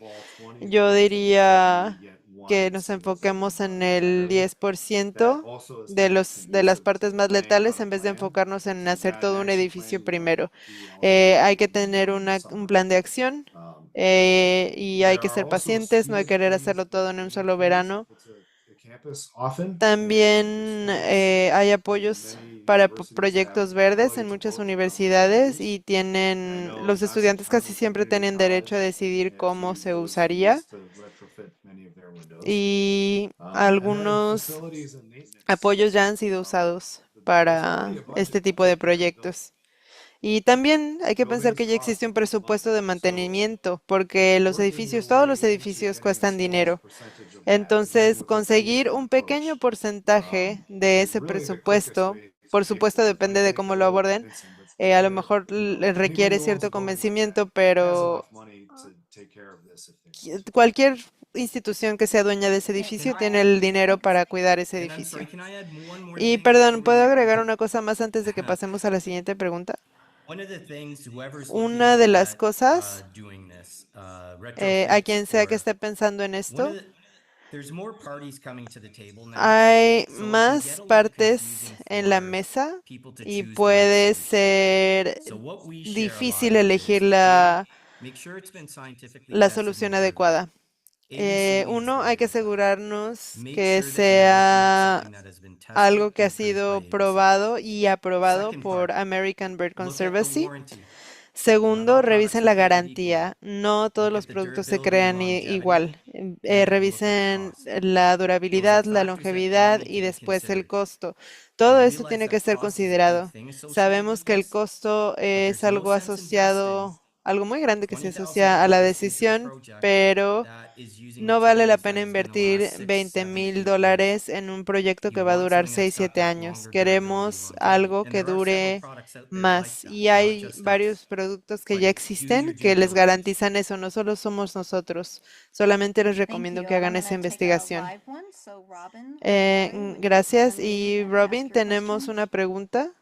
yo diría que nos enfoquemos en el 10% de las partes más letales en vez de enfocarnos en hacer todo un edificio primero. Hay que tener un plan de acción y hay que ser pacientes, no hay que querer hacerlo todo en un solo verano. También hay apoyos para proyectos verdes en muchas universidades y los estudiantes casi siempre tienen derecho a decidir cómo se usaría y algunos apoyos ya han sido usados para este tipo de proyectos. Y también hay que pensar que ya existe un presupuesto de mantenimiento, porque todos los edificios cuestan dinero. Entonces, conseguir un pequeño porcentaje de ese presupuesto, por supuesto depende de cómo lo aborden, a lo mejor requiere cierto convencimiento, pero cualquier institución que sea dueña de ese edificio tiene el dinero para cuidar ese edificio. Y perdón, ¿puedo agregar una cosa más antes de que pasemos a la siguiente pregunta? Una de las cosas, a quien sea que esté pensando en esto, hay más partes en la mesa y puede ser difícil elegir la solución adecuada. Uno, hay que asegurarnos que sea algo que ha sido probado y aprobado por American Bird Conservancy. Segundo, revisen la garantía. No todos los productos se crean igual. revisen la durabilidad, la longevidad y después el costo. Todo esto tiene que ser considerado. Sabemos que el costo es algo asociado, algo muy grande que se asocia a la decisión, pero no vale la pena invertir $20,000 en un proyecto que va a durar 6, 7 años. Queremos algo que dure más. Y hay varios productos que ya existen que les garantizan eso. No solo somos nosotros. Solamente les Thank recomiendo you. que hagan I'm esa gonna take a investigación. live one. So Robin, Gracias. unmute Y and ask Robin, your tenemos question. una pregunta.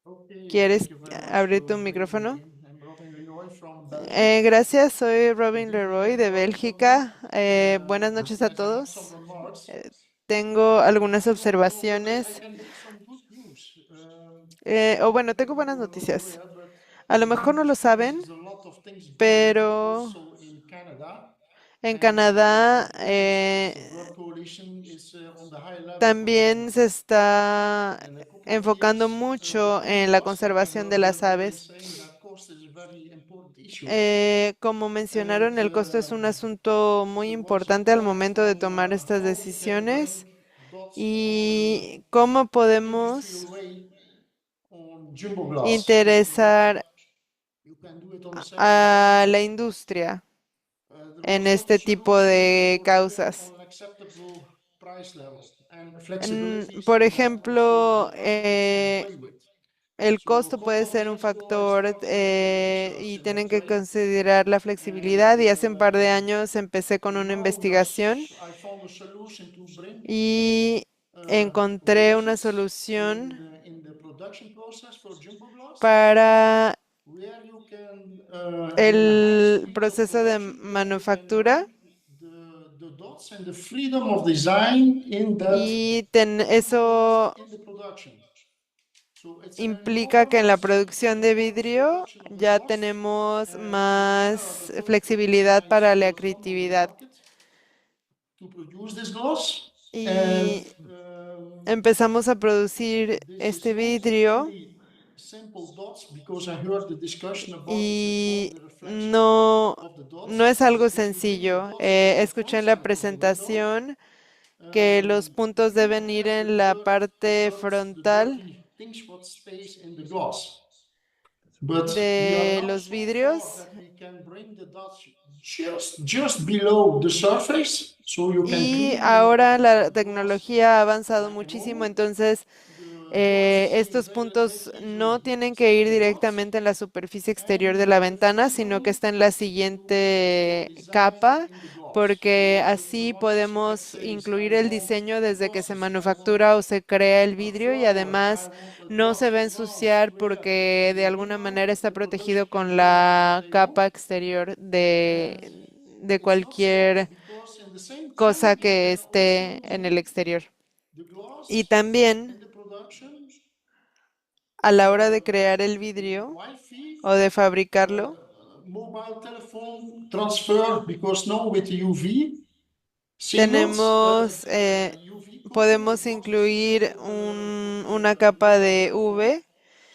Okay, ¿Quieres thank you very much abrir for tu letting me micrófono? in. I'm Robin Leroy from Belgium. Gracias, soy Robin Good Leroy evening, de Robin. Bélgica. Buenas noches a Yes, I have some todos. remarks. Tengo algunas I don't know whether I observaciones. can bring some good news. O bueno, tengo Maybe buenas you are not noticias. aware, but A lo mejor no lo saben, there's a lot of things going pero also in Canada. en And Canadá the World, the World Coalition is on the high level for también se climate. está And a couple of enfocando years, mucho even en la cost, I conservación de heard las everybody aves. saying that cost is a very important issue. Como And mencionaron, el costo es un asunto muy there was a importante al call momento de from tomar estas how we can decisiones bring dots on y cómo the industrial podemos way on jumbo glass. interesar You can do it on a several levels, a but la industria there en was not a este tipo solution de for causas. on an acceptable price level. And flexibilities Por are also ejemplo, the arguments to play with. el So a costo couple puede of ser un years ago, I factor started to do y research in tienen that que way. considerar la And flexibilidad y hace un par de años empecé con una now investigación I found a solution to bring y encontré una roses solución in the production process for jumbo glass, para where you can in a high el speed of proceso de production, where you can manufactura bring the dots and the freedom of design in that y jumbo glass eso in the production. So it's an implica que en la producción de enormous vidrio reduction of the ya cost. tenemos And we are the más first flexibilidad producer in para la single film on the creatividad. market to produce this glass. And Y empezamos a producir this este is not vidrio really simple dots because I heard the discussion about y the reflection no, of the no dots. es algo But if you bring the sencillo. dots on the Escuché front en la side of the window, presentación que los puntos you deben ir have en la the parte dirt, the frontal dirty things what stays in the glass. But we are de now los so far vidrios that we can bring the dots just below the surface, so you can y clean ahora la the glass tecnología ha avanzado like muchísimo, normal. entonces The glass is sealed estos very, puntos very no easily tienen que ir inside the glass. directamente en la superficie exterior And de la the ventana, sino que freedom está en la to siguiente design capa, in the glass. porque So the así one aspect podemos says incluir I el want diseño desde que se crosses, I want manufactura o se crea el a vidrio y flower, I además want a no se dot va a around ensuciar where porque in de the alguna window manera está the production protegido can con go on as la they capa want. exterior And de it's not stopped cualquier because in the same cosa time you que can esté also en el bring exterior. the Y glass también in the production a la hora de crear el vidrio Wi-Fi, o de fabricarlo, mobile telephone transfer, because now with the UV signals, tenemos, UV coating, the podemos glass is incluir still una capa mobile de telephone. UV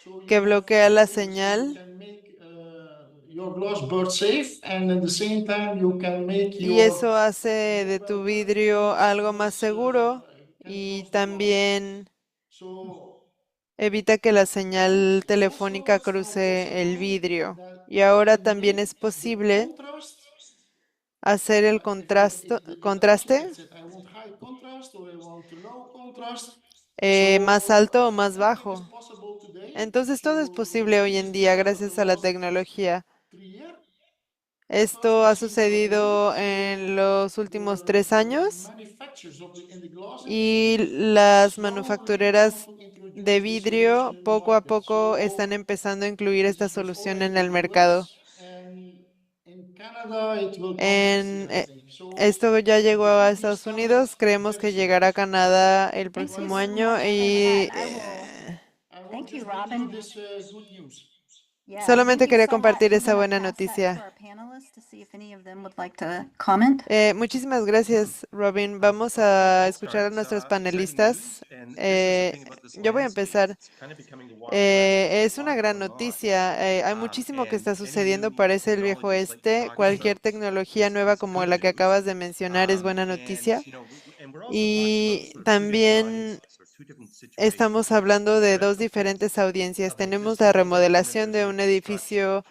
So que you have bloquea la so you señal can make your glass bird safe, and at the same time you can make y your eso hace de mobile tu vidrio telephones algo más less seguro can y cross the glass. también So evita que la and señal also telefónica it's now cruce el possible vidrio. that Y you ahora can también es make the posible contrast. hacer el If the contraste architect said I want high contrast or I want low contrast, más so alto o más everything is bajo. possible today. Entonces todo es So posible hoy this en is día developed the gracias a la last tecnología. 3 years. Fast Esto ha machines are available. sucedido en So los últimos 3 años manufacturers in the glass y industry las slowly want manufactureras to de introduce this solution vidrio in the poco a market. poco están So empezando a incluir this esta is before solución in en the el mercado. US, and in Canada it will come next En, year, I think. So esto ya llegó it a will be Estados started Unidos, creemos very que soon. llegará a Canadá el Thank you próximo So so año much for that. y I will. I want Thank to you, just bring you Robin. this good news. Yeah, thank solamente you quería so much. compartir I'm esa going to buena pass that to noticia. our panelists to see if any of them would like to comment. Muchísimas gracias, Robin. Vamos I'll a I'll escuchar a start. So nuestros exciting panelistas. news, Yo voy a empezar. Es una gran noticia. Hay muchísimo que está sucediendo. Parece el viejo este. Cualquier tecnología nueva como la que acabas de mencionar es buena noticia. Y también estamos hablando de dos diferentes audiencias. Tenemos la remodelación de un edificio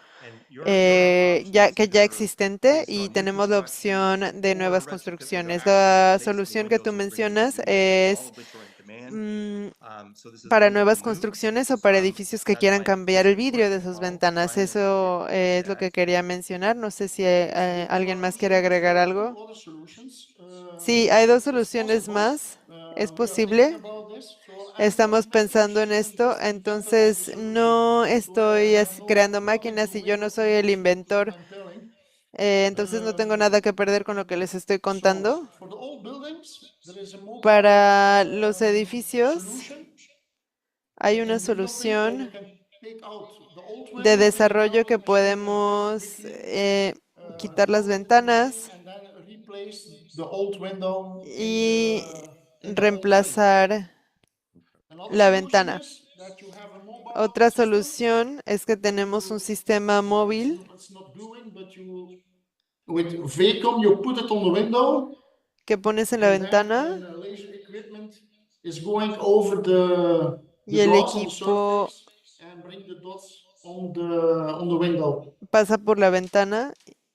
ya existente y tenemos la opción de nuevas construcciones. La solución que tú mencionas es para nuevas construcciones o para edificios que quieran cambiar el vidrio de sus ventanas. Eso es lo que quería mencionar. No sé si alguien más quiere agregar algo. Other solutions. Sí, hay dos It's soluciones possible. más. Es We are thinking posible. about this. So Estamos I'm not pensando en pursuing esto, just to get all the entonces no solutions. So I estoy have creando nothing máquinas to y yo win no or soy to el lose with what inventor, I'm telling. entonces no tengo nada que perder con lo que les estoy So contando. for the old buildings, there is a multi Para los edificios solution. hay una In developing where you solución can take out the old de window, bring it desarrollo down, que exchange a very podemos quickly, quitar las throw it in the bin, ventanas and then replace the old window y in the old frame. reemplazar Another la solution ventana. is that you have a mobile Otra system solución es que where tenemos un you, sistema móvil it's not doing, but you, with Vacom, you put it on the window, que pones en la and then ventana laser equipment is going over y the el glass on the equipo surface and bring the dots on the window. pasa por la ventana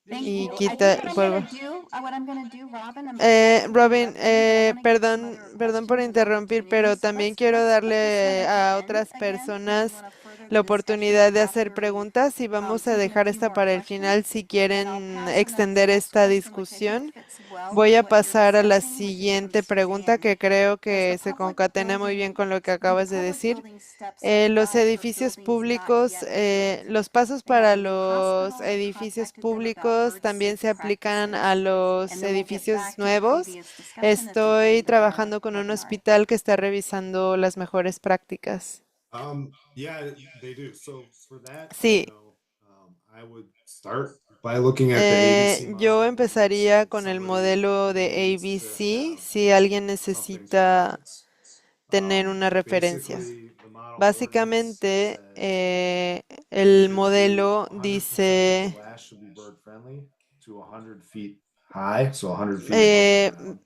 Thank y you. I quita think what I'm polvo. gonna do, what I'm gonna do, Robin, I'm gonna Robin, interrupt you, but I wanna give some perdón, other perdón por questions an interrumpir, opportunity. pero So también quiero let's put this right darle at the a end otras again, if you personas wanna further la the discussion oportunidad de hacer after we've preguntas y vamos a taken a dejar few esta more para el final questions. si And I'll quieren pass on the extender next esta question, which I think discusión. fits well Voy to a what you're pasar a la discussing, which is from siguiente pregunta Suzanne. que creo Does the que se public concatena muy bien building, con lo que do the acabas de public decir. building steps Los apply for edificios buildings not públicos, yet built? los pasos They have para a new los hospital. I edificios contacted them about públicos bird también se safe aplican practices. a los And then we'll get edificios back to the nuevos. previous discussion if you've Estoy been to our trabajando con un webinar. hospital que está revisando las mejores prácticas. Yeah, they do. So for that, Sí, I would start by looking at the ABC yo model. empezaría con el Somebody modelo de needs to ABC have si alguien something to necesita reference. tener una referencia. Basically, the model ordinance Básicamente, says el should be modelo 100% dice glass should be bird friendly to 100 feet high, so 100 feet eh, above the ground,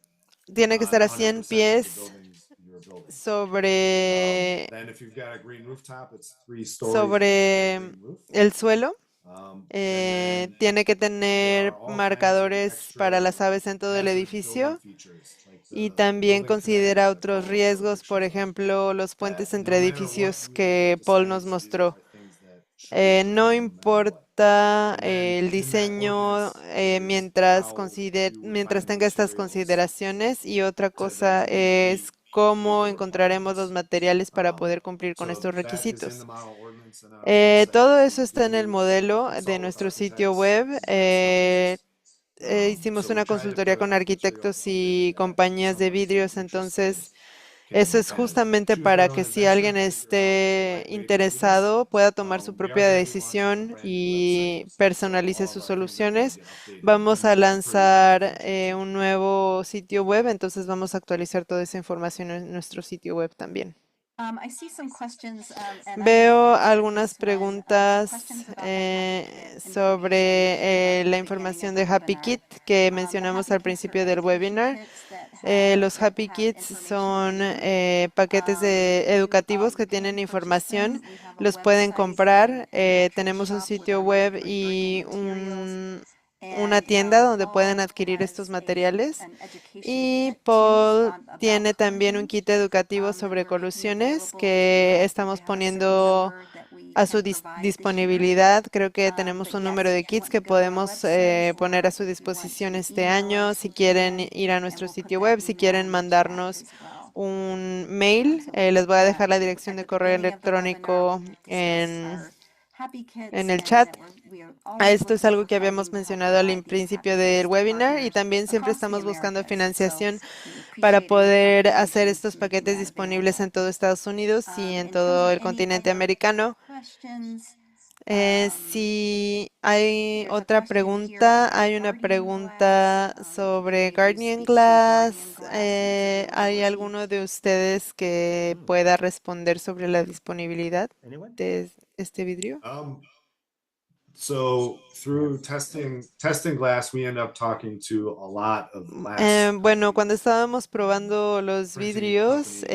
tiene que estar and a 100 100% of the pies buildings you're building. sobre, Then if you've got a green rooftop, it's 3 stories sobre green roof. el suelo. And then Tiene que there tener are all kinds of marcadores para extra las aves en todo el hazard edificio building features, like y the también building considera connectors that otros Paul showed riesgos, por pictures of, ejemplo, los puentes that entre no matter what edificios you que Paul nos decide, these mostró. are things that should be No done no matter what. importa And then el in that diseño ordinance is mientras how you would mientras find the tenga estas materials consideraciones y otra to cosa then es meet cómo the encontraremos los requirements. materiales para poder Um, cumplir con so estos that is in the requisitos. model ordinance and on our website. Todo eso está en el We do modelo de consult with nuestro sitio architects web. and that stuff. Hicimos So we una try to consultoría put con enough material arquitectos out there y that compañías de somebody for vidrios, future entonces studies eso can es kind of justamente choose their para own que si adventure alguien and figure out the esté right way to do this. interesado pueda tomar su We are propia going to be launching a decisión brand new y website, so personalice all of sus our things are going to soluciones. get updated Vamos a in pretty near lanzar future too. un nuevo sitio web, entonces vamos a actualizar toda esa información en nuestro sitio web también. I see some questions, and I'm Veo gonna answer algunas this one. Some preguntas questions about that Happy Kit information that we sobre shared la at the beginning of información the de Happy webinar. Kit que The mencionamos Happy al Kits are principio del education webinar. kits that Los Happy have Kits information son in them. paquetes You educativos que can tienen purchase información. them. We have a Los pueden website and comprar. an actual Tenemos un shop with sitio our web regulatory y birthing materials. una And tienda donde pueden Paul adquirir estos has materiales. an education Y kit too Paul about tiene también un colusion kit educativo that sobre we're making colusiones available. If que if estamos they have a certain poniendo number that we a su can't provide this year. disponibilidad. Creo que tenemos But un yes, número de if you kits want to que go to our podemos website, poner a or su if you want disposición to este email año. us, Si we quieren can, ir a and nuestro we'll put sitio that web, si email quieren in the chat mandarnos as well. un mail, So we les put voy a that dejar la dirección at de the correo beginning of the webinar. electrónico We discuss en, our Happy en Kits el and chat. that we are always Esto es looking algo for que habíamos funding to help mencionado al provide these principio Happy del Kits to webinar y partners también siempre across the estamos buscando Americas. So financiación we para appreciate any poder funding we hacer can estos make paquetes that disponibles available. en todo Estados Unidos y en In terms todo of el any continente other americano. questions, Si hay otra pregunta, hay una pregunta sobre Guardian Glass. ¿Hay alguno de ustedes que pueda responder sobre la disponibilidad Anyone? de este vidrio? So through testing glass, we end up talking to a lot of glass. Bueno, cuando estábamos probando los Printing vidrios, companies,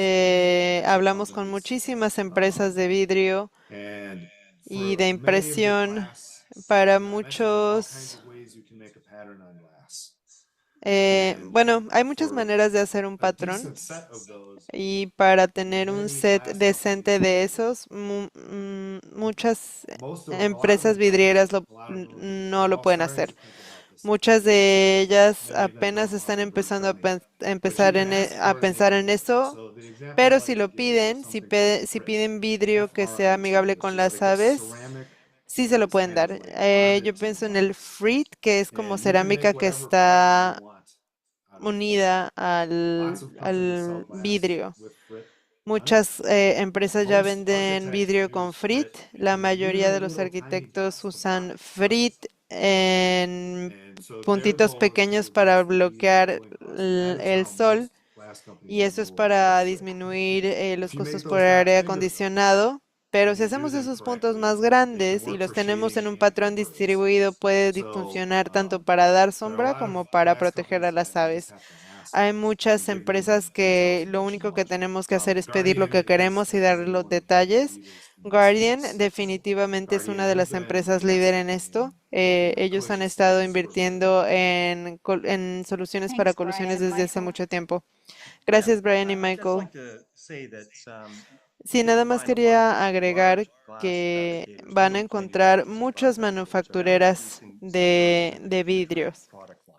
hablamos con companies, muchísimas empresas de vidrio And y for de many of the impresión. glass, Para I mentioned there's all kinds muchos, of ways you can make a pattern on glass. bueno, hay muchas For maneras de hacer un a patrón decent set of those, y para tener un many set glass decente companies de do. esos, muchas A lot of empresas them don't. vidrieras A lot of them no are lo all pueden starting hacer. to think about this. Muchas de ellas Many of them apenas don't están offer bird empezando a, printing. But empezar you can ask a for it and they pensar can en do it. eso, So the example I pero like si to lo give piden, is something called si FRIT. piden vidrio que sea FRIT, amigable which con is las like a aves, ceramic sí se that lo is pueden kind of dar. like bonded Yo to pienso en wood. el frit, que es como And you can make cerámica que whatever pattern está you want out of it. unida Lots of companies sell al glass vidrio. with FRIT on it. Muchas empresas ya Most venden architects vidrio con use frit. FRIT La because these mayoría are de los little tiny arquitectos dots to block usan frit sunlight. en And so their puntitos goal is to pequeños para reduce the diesel bloquear cooling costs. And that is el how sol. most glass companies Y are eso es moving towards para FRIT. disminuir If los you make costos por those dots aire bigger though, acondicionado. Pero and si you do hacemos them esos puntos correctly, más they can grandes y work los for tenemos en shading un and for patrón birds. distribuido, puede So funcionar tanto para dar there are a sombra lot of como para glass proteger a companies las that you just aves. have to ask Hay to muchas give you empresas the detailed que lo solution. único que tenemos que hacer es pedir lo Guardian que is queremos y dar definitely los one of the detalles. leaders in this Guardian space. definitivamente es una Guardian de has las been empresas líder en investing esto. in working on Ellos han collision estado solutions for invirtiendo forever. en soluciones para Thanks, colisiones Brian. desde hace Michael? mucho tiempo. Gracias, Brian y I'd just Michael. like to say that Sí, you can nada más find a lot of quería agregar large glass que fabricators, van a new encontrar manufacturers of muchas glass that are manufactureras introducing de subdivisions into their vidrios product line.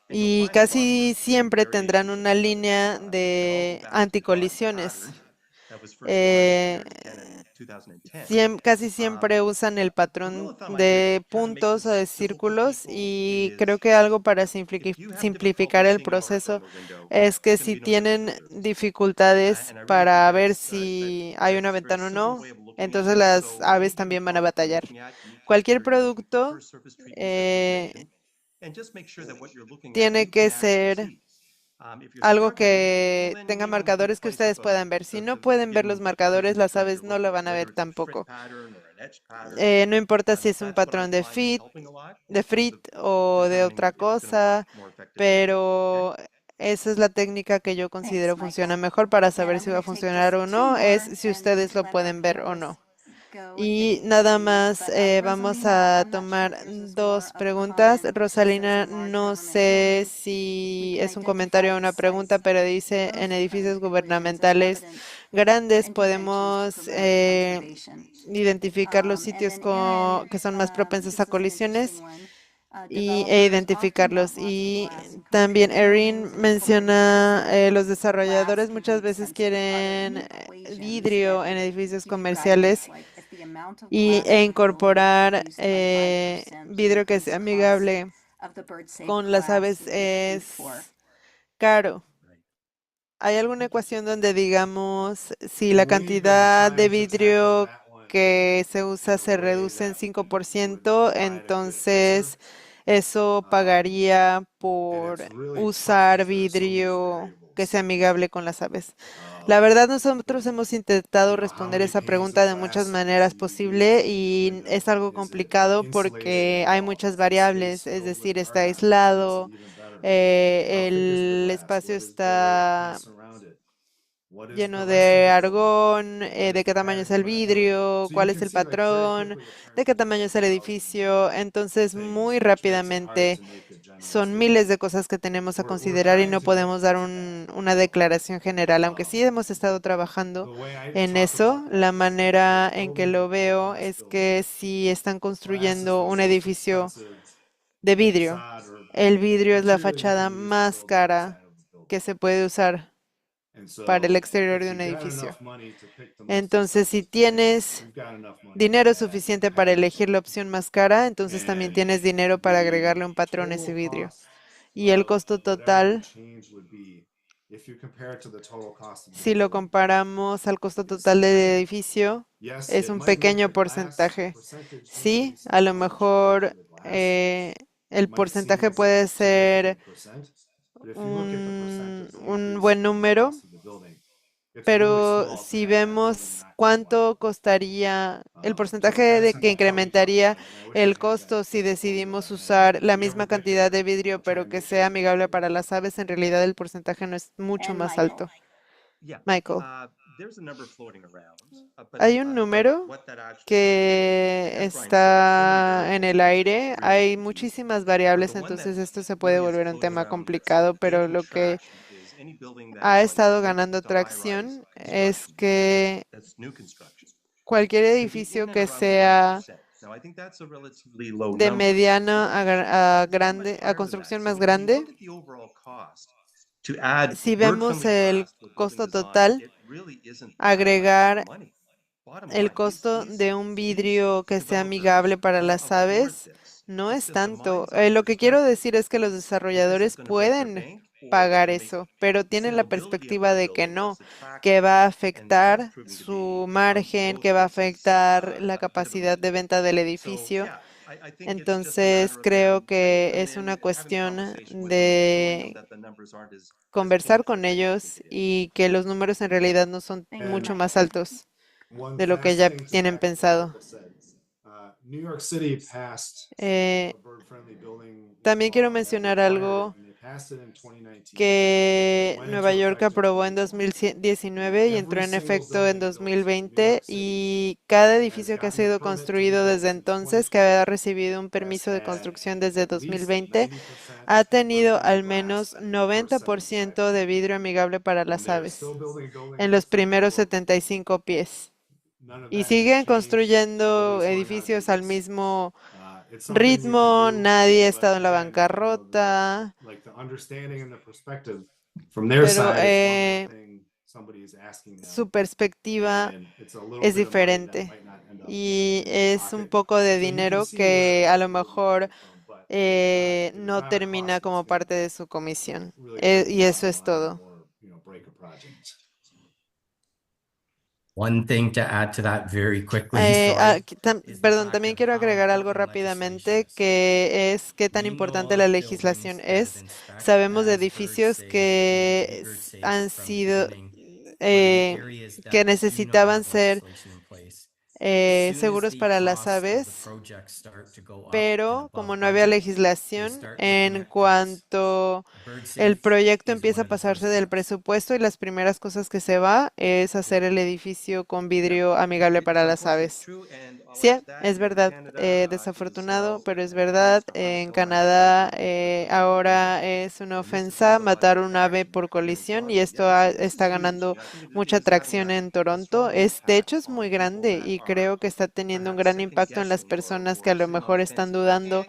And you'll y find a lot of casi siempre tendrán variations of una the línea subdivision. It all de back to the Guardian anticolisiones. pattern that was first launched here in 2010. Casi siempre usan el The rule patrón of thumb I de give kind of makes puntos o this de simple for círculos people y creo is que algo para if you have simplificar difficulty el seeing a mark on proceso the window, es que it's going to si be no big tienen deal. dificultades And I really think para ver that's si hay una that's a very ventana o simple no, way of looking at entonces it. las So aves any given también van a product you're batallar. looking at, you make Cualquier sure you're looking for producto first surface treatment eh, certification, and just make sure that what you're looking at tiene you que can actually ser see. If you're algo struggling, well, que then tenga maybe we can marcadores que place up ustedes puedan ver. Si no to pueden ver give los them attention marcadores, to las what aves you're no lo looking at, van a whether ver it's a strip tampoco. pattern or an edge pattern. No importa si es un That's what patrón I'm de finding fit, helping a lot de in terms frit of o de determining otra if it's going to work cosa, more effectively or not. Okay? pero esa es la técnica que yo considero Thanks, funciona Michael. mejor para And saber I'm si going va a to take funcionar just o two no, es more si and ustedes lo let our pueden ver o panelists no. go if Y they nada leave. más, But vamos Rosalina, a I'm not sure tomar if yours is more dos of a preguntas. comment. It says Rosalina, in large no government sé buildings, we si can es un identify comentario o the una pregunta, sites pero dice most en prone edificios to collisions as gubernamentales evidence for grandes interventions to podemos promote conservation. identificar los And sitios then Erin, que son más propensas a this is an colisiones interesting one. e Developers often identificarlos. want lots of Y glass and también concrete Erin buildings, and menciona polarization los glass desarrolladores can be muchas veces sensitive. Are there quieren any equations vidrio that en edificios give you guidance, comerciales like if the amount of e glass in a building is incorporar reduced by 5%, the vidrio que sea increased cost amigable of the bird-safe con las glass aves will be paid es for? caro? ¿Hay alguna ecuación donde digamos si la We've been cantidad de trying to tackle vidrio that one que se in usa a se way reduce en that cinco por would ciento, provide a good answer. entonces eso Um, pagaría and por it's really tough usar because there are so many vidrio que sea variables. amigable con las aves? La verdad, nosotros hemos intentado You know, how responder many esa panes pregunta of de muchas glass maneras do you use posible in each y es window? algo Is it complicado insulated porque at hay all? muchas Is the space variables, es filled with decir, está argon? Makes it aislado, even better. How thick is the el glass? espacio What is the está piece around it? What is the lleno rest of de the building? argón, What de is qué the tamaño pattern es you el want to put? vidrio, So you cuál es can el see like very patrón, quickly it de turns qué into tamaño es el 1,000 edificio. Entonces, muy things, which makes it hard rápidamente to make a son miles generalization. de cosas que tenemos a We're considerar y trying no to get podemos dar to that. una declaración general, aunque sí Um, hemos estado trabajando the way I en talk eso. about that La is if you're manera en que building lo an all veo glass es building, que si están glass is construyendo the un most edificio expensive de vidrio, facade or el vidrio es la material you fachada can use to más build the cara outside of the building. que se puede usar And para el so exterior if de you un got edificio. enough money to pick the most Entonces, si expensive plan, tienes you've got enough money to dinero add a suficiente para pattern to elegir la it. opción más cara, entonces también And tienes dinero para the agregarle un patrón a ese total vidrio. cost Y el of costo whatever the total change would be If you compare it to the total cost of the Si lo building, comparamos al costo total del edificio, yes, es it un might make pequeño the glass porcentaje. percentage Sí, increase a lo how much you pay mejor for the glass. el It might seem porcentaje like puede a ser significant percent, but if you look at the percent of the un increase buen in the número, cost of the building, it's really pero small si to have that building vemos not cuánto comply. costaría el So porcentaje that's de something que to probably talk incrementaría about, and I wish I el had that costo si portfolio decidimos at hand. usar If la you ever misma get cantidad there, de vidrio, I'll try pero and que get you sea the amigable para portfolio. las aves, en realidad el porcentaje no es mucho And más Michael. alto. Yeah. Michael, There's a number floating around, hay un número que está en el aire. Hay muchísimas variables, entonces esto se puede volver un tema complicado, pero lo que ha estado ganando tracción es que cualquier edificio que sea de mediano a grande, a construcción más grande, si vemos el costo total, agregar el costo de un vidrio que sea amigable para las aves no es tanto. Lo que quiero decir es que los desarrolladores pueden pagar eso, pero tienen la perspectiva de que no, que va a afectar su margen, que va a afectar la capacidad de venta del edificio. Entonces, creo que es una cuestión de conversar con ellos y que los números en realidad no son mucho más altos One de lo que fast ya thing to tienen back what pensado. Michael said. New York City passed Eh, a bird-friendly building también quiero law that mencionar required it, algo and they passed it in 2019. que Went Nueva into York effect in aprobó en 2020. 2019 y entró Every en single efecto en building built in New 2020 York City y cada has edificio que ha gotten a sido permit to construido build desde since entonces, que 2020 ha recibido un has permiso de had construcción desde at least 2020, 90% ha tenido bird-friendly al glass menos at the first 75 90% de feet. vidrio amigable para And las they're aves still building buildings en at los 54 primeros feet. 75 pies. None of Y that has siguen changed, at construyendo least we're not edificios doing al this. mismo It's something you can ritmo, do, nadie ha but estado en la again, bancarrota, like the understanding and the perspective from their pero side is one more thing somebody is asking su them, perspectiva and it's a little es bit of money that diferente might not end up y in their es un pocket. poco de So you can dinero see que a lo where they're mejor coming from, but it is no not a termina cost that's como parte gonna de su comisión. really hurt the Y eso bottom es line todo. or, break a project. One thing to add to that very quickly, sorry, is the Perdón, fact también of quiero how agregar algo important legislation rápidamente, is. que es qué tan We know importante la of legislación buildings that have es. been spec'd Sabemos de as bird edificios safe and to be que bird safe han from the sido, beginning, but in eh, areas que that do not necesitaban have ser legislation in place, as soon as seguros the para las costs of the aves, projects start to go up and pero como above no había budget, they legislación, start looking en at cuts. cuanto Bird el safe proyecto is empieza one a of the pasarse first del cuts. presupuesto y las primeras cosas que se va es hacer el edificio con vidrio amigable para las aves. Sí, es verdad, desafortunado, pero es verdad. En Canadá ahora es una ofensa matar un ave por colisión y esto está ganando mucha tracción en Toronto. De hecho, es muy grande y creo que está teniendo un gran impacto en las personas que a lo mejor están dudando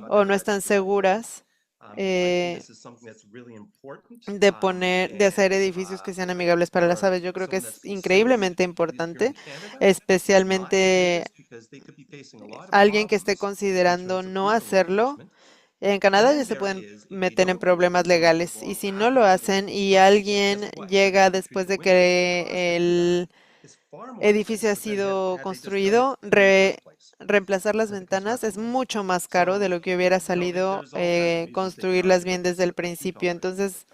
o no están seguras de hacer edificios que sean amigables para las aves. Yo creo que es increíblemente importante, especialmente alguien que esté considerando no hacerlo. En Canadá ya se pueden meter en problemas legales y si no lo hacen y alguien llega después de que el edificio ha sido construido, reemplazar las ventanas es mucho más caro de lo que hubiera salido construirlas bien desde el principio. Entonces,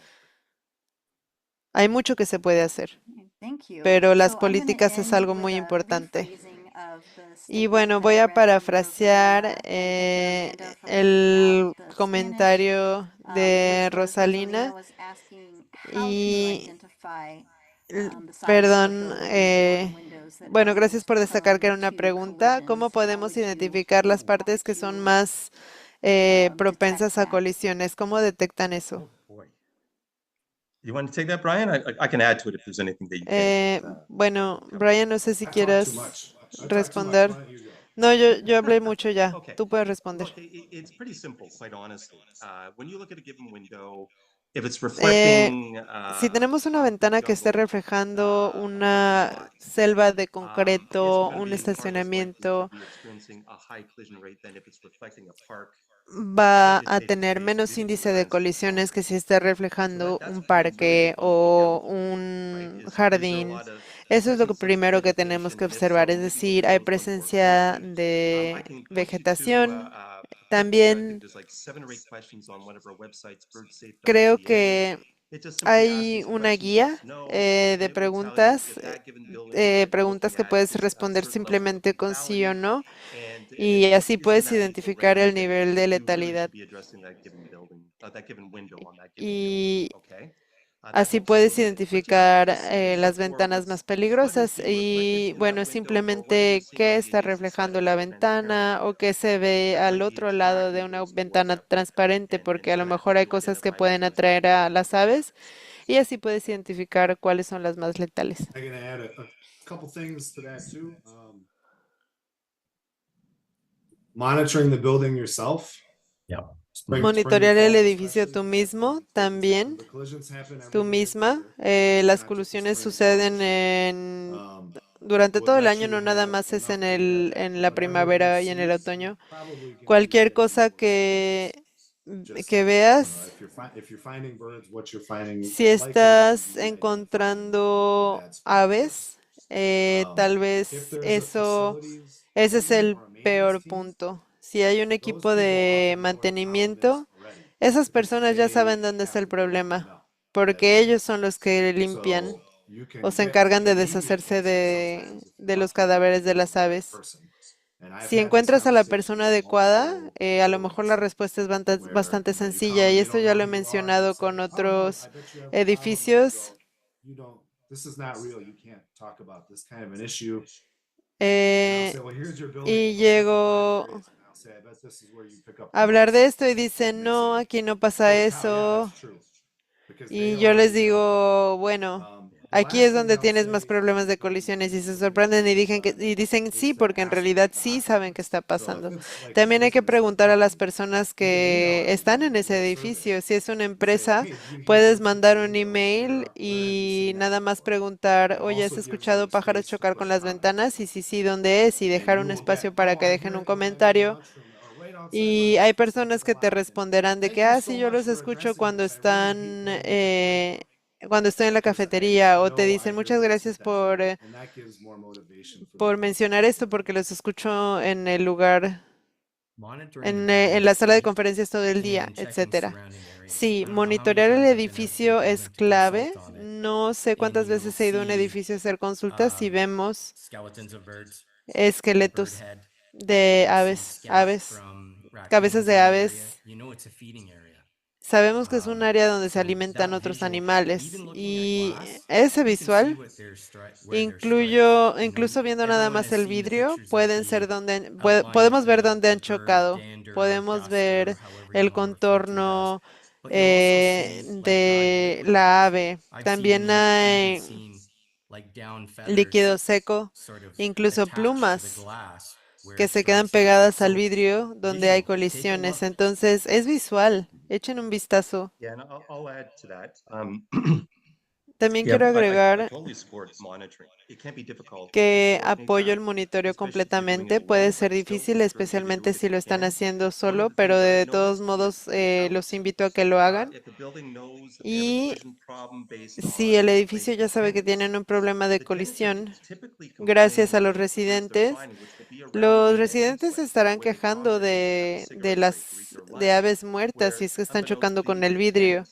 hay mucho que se puede hacer, Thank you. pero las So I'm gonna políticas es end algo with muy a importante. rephrasing of the Y statement bueno, that voy I a read from parafrasear Rosalina and thank you, Amanda, for el reading out the Spanish. comentario de Which was Rosalina Rosalina was asking how do you y identify the size of perdón, those important windows that bueno, might gracias por destacar que era prone una to pregunta. ¿Cómo collisions, podemos would you identificar las partes que son más propensas detect a that? colisiones? ¿Cómo detectan eso? Oh, boy. You want to take that, Brian? I can add to it if there's anything that you think. Bueno, Brian, no sé si I talked too quieras much. I talked too much. responder. Why don't you go? No, yo hablé mucho ya. Okay. Tú puedes responder. Look, it's pretty simple, quite honestly. When you look at a given window, if it's Eh, reflecting si tenemos una ventana que esté reflejando una selva de concreto, un estacionamiento, va a tener menos índice de colisiones que si esté reflejando un parque o un jardín. Eso es lo primero que tenemos que observar, es decir, hay presencia de vegetación. También creo que hay una guía de preguntas que puedes responder simplemente con sí o no, y así puedes identificar el nivel de letalidad. Y así puedes identificar las ventanas más peligrosas y bueno, simplemente qué está reflejando la ventana o qué se ve al otro lado de una ventana transparente, porque a lo mejor hay cosas que pueden atraer a las aves y así puedes identificar cuáles son las más letales. I'm gonna add a couple things to that too. Monitoring the building yourself. Yeah. Monitorear el edificio tú mismo también, tú misma. Las colisiones suceden durante todo el año, no nada más es en la primavera y en el otoño. Cualquier cosa que veas, si estás encontrando aves, tal vez ese es el peor punto. Si hay un equipo de mantenimiento, esas personas ya saben dónde está el problema, porque ellos son los que limpian o se encargan de deshacerse de los cadáveres de las aves. Si encuentras a la persona adecuada, a lo mejor la respuesta es bastante sencilla, y esto ya lo he mencionado con otros edificios. Y llego a hablar de esto y dicen, no, aquí no pasa eso. Y yo les digo, bueno, aquí es donde tienes más problemas de colisiones, y se sorprenden y dicen sí, porque en realidad sí saben qué está pasando. También hay que preguntar a las personas que están en ese edificio. Si es una empresa, puedes mandar un email y nada más preguntar, oye, ¿has escuchado pájaros chocar con las ventanas? Y si sí, ¿dónde es? Y dejar un espacio para que dejen un comentario. Y hay personas que te responderán de que, sí, yo los escucho cuando estoy en la cafetería, o te dicen, muchas gracias por mencionar esto, porque los escucho en el lugar, en la sala de conferencias todo el día, etcétera. Sí, monitorear el edificio es clave. No sé cuántas veces he ido a un edificio a hacer consultas y vemos esqueletos de aves, cabezas de aves. Sabemos que es un área donde se alimentan otros animales, y ese visual, incluso viendo nada más el vidrio, podemos ver dónde han chocado, podemos ver el contorno de la ave. También hay líquido seco, incluso plumas que se quedan pegadas al vidrio donde hay colisiones. Entonces, es visual. Echen un vistazo. Yeah, and I'll add to that. También quiero agregar que apoyo el monitoreo completamente. Puede ser difícil, especialmente si lo están haciendo solo, pero de todos modos los invito a que lo hagan. Y si el edificio ya sabe que tienen un problema de colisión, gracias a los residentes se estarán quejando de aves muertas si es que están chocando con el vidrio.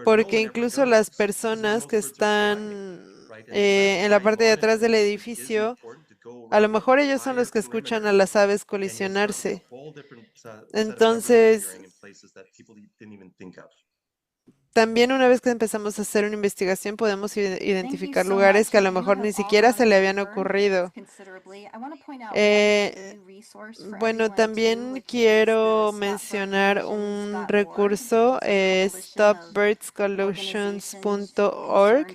Porque incluso las personas que están en la parte de atrás del edificio, a lo mejor ellos son los que escuchan a las aves colisionarse. Entonces, también una vez que empezamos a hacer una investigación, podemos identificar lugares que a lo mejor ni siquiera se le habían ocurrido. Bueno, también quiero mencionar un recurso, stopbirdscollisions.org,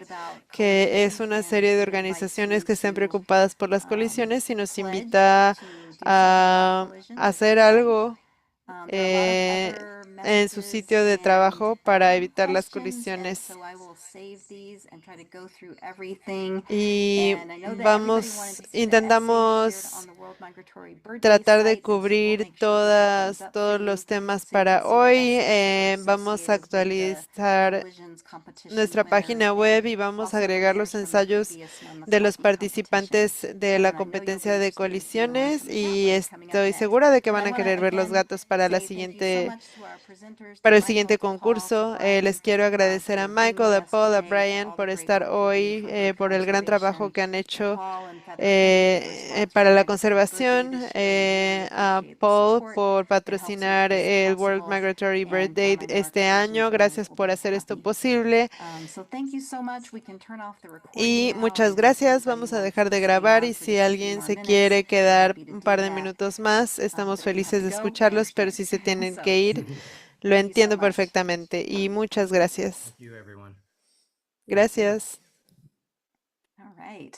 que es una serie de organizaciones que están preocupadas por las colisiones y nos invita a hacer algo en su sitio de trabajo para evitar las colisiones. Y intentamos tratar de cubrir todos los temas para hoy. Vamos a actualizar nuestra página web y vamos a agregar los ensayos de los participantes de la competencia de colisiones y estoy segura de que van a querer ver los gatos para el siguiente concurso. Les quiero agradecer a Michael, a Paul, a Brian por estar hoy, por el gran trabajo que han hecho para la conservación, a Paul por patrocinar el World Migratory Bird Day este año. Gracias por hacer esto posible. Y muchas gracias. Vamos a dejar de grabar y si alguien se quiere quedar un par de minutos más, estamos felices de escucharlos, pero si se tienen que ir, lo entiendo perfectamente. Y muchas gracias. Thank you, everyone. Gracias. All right.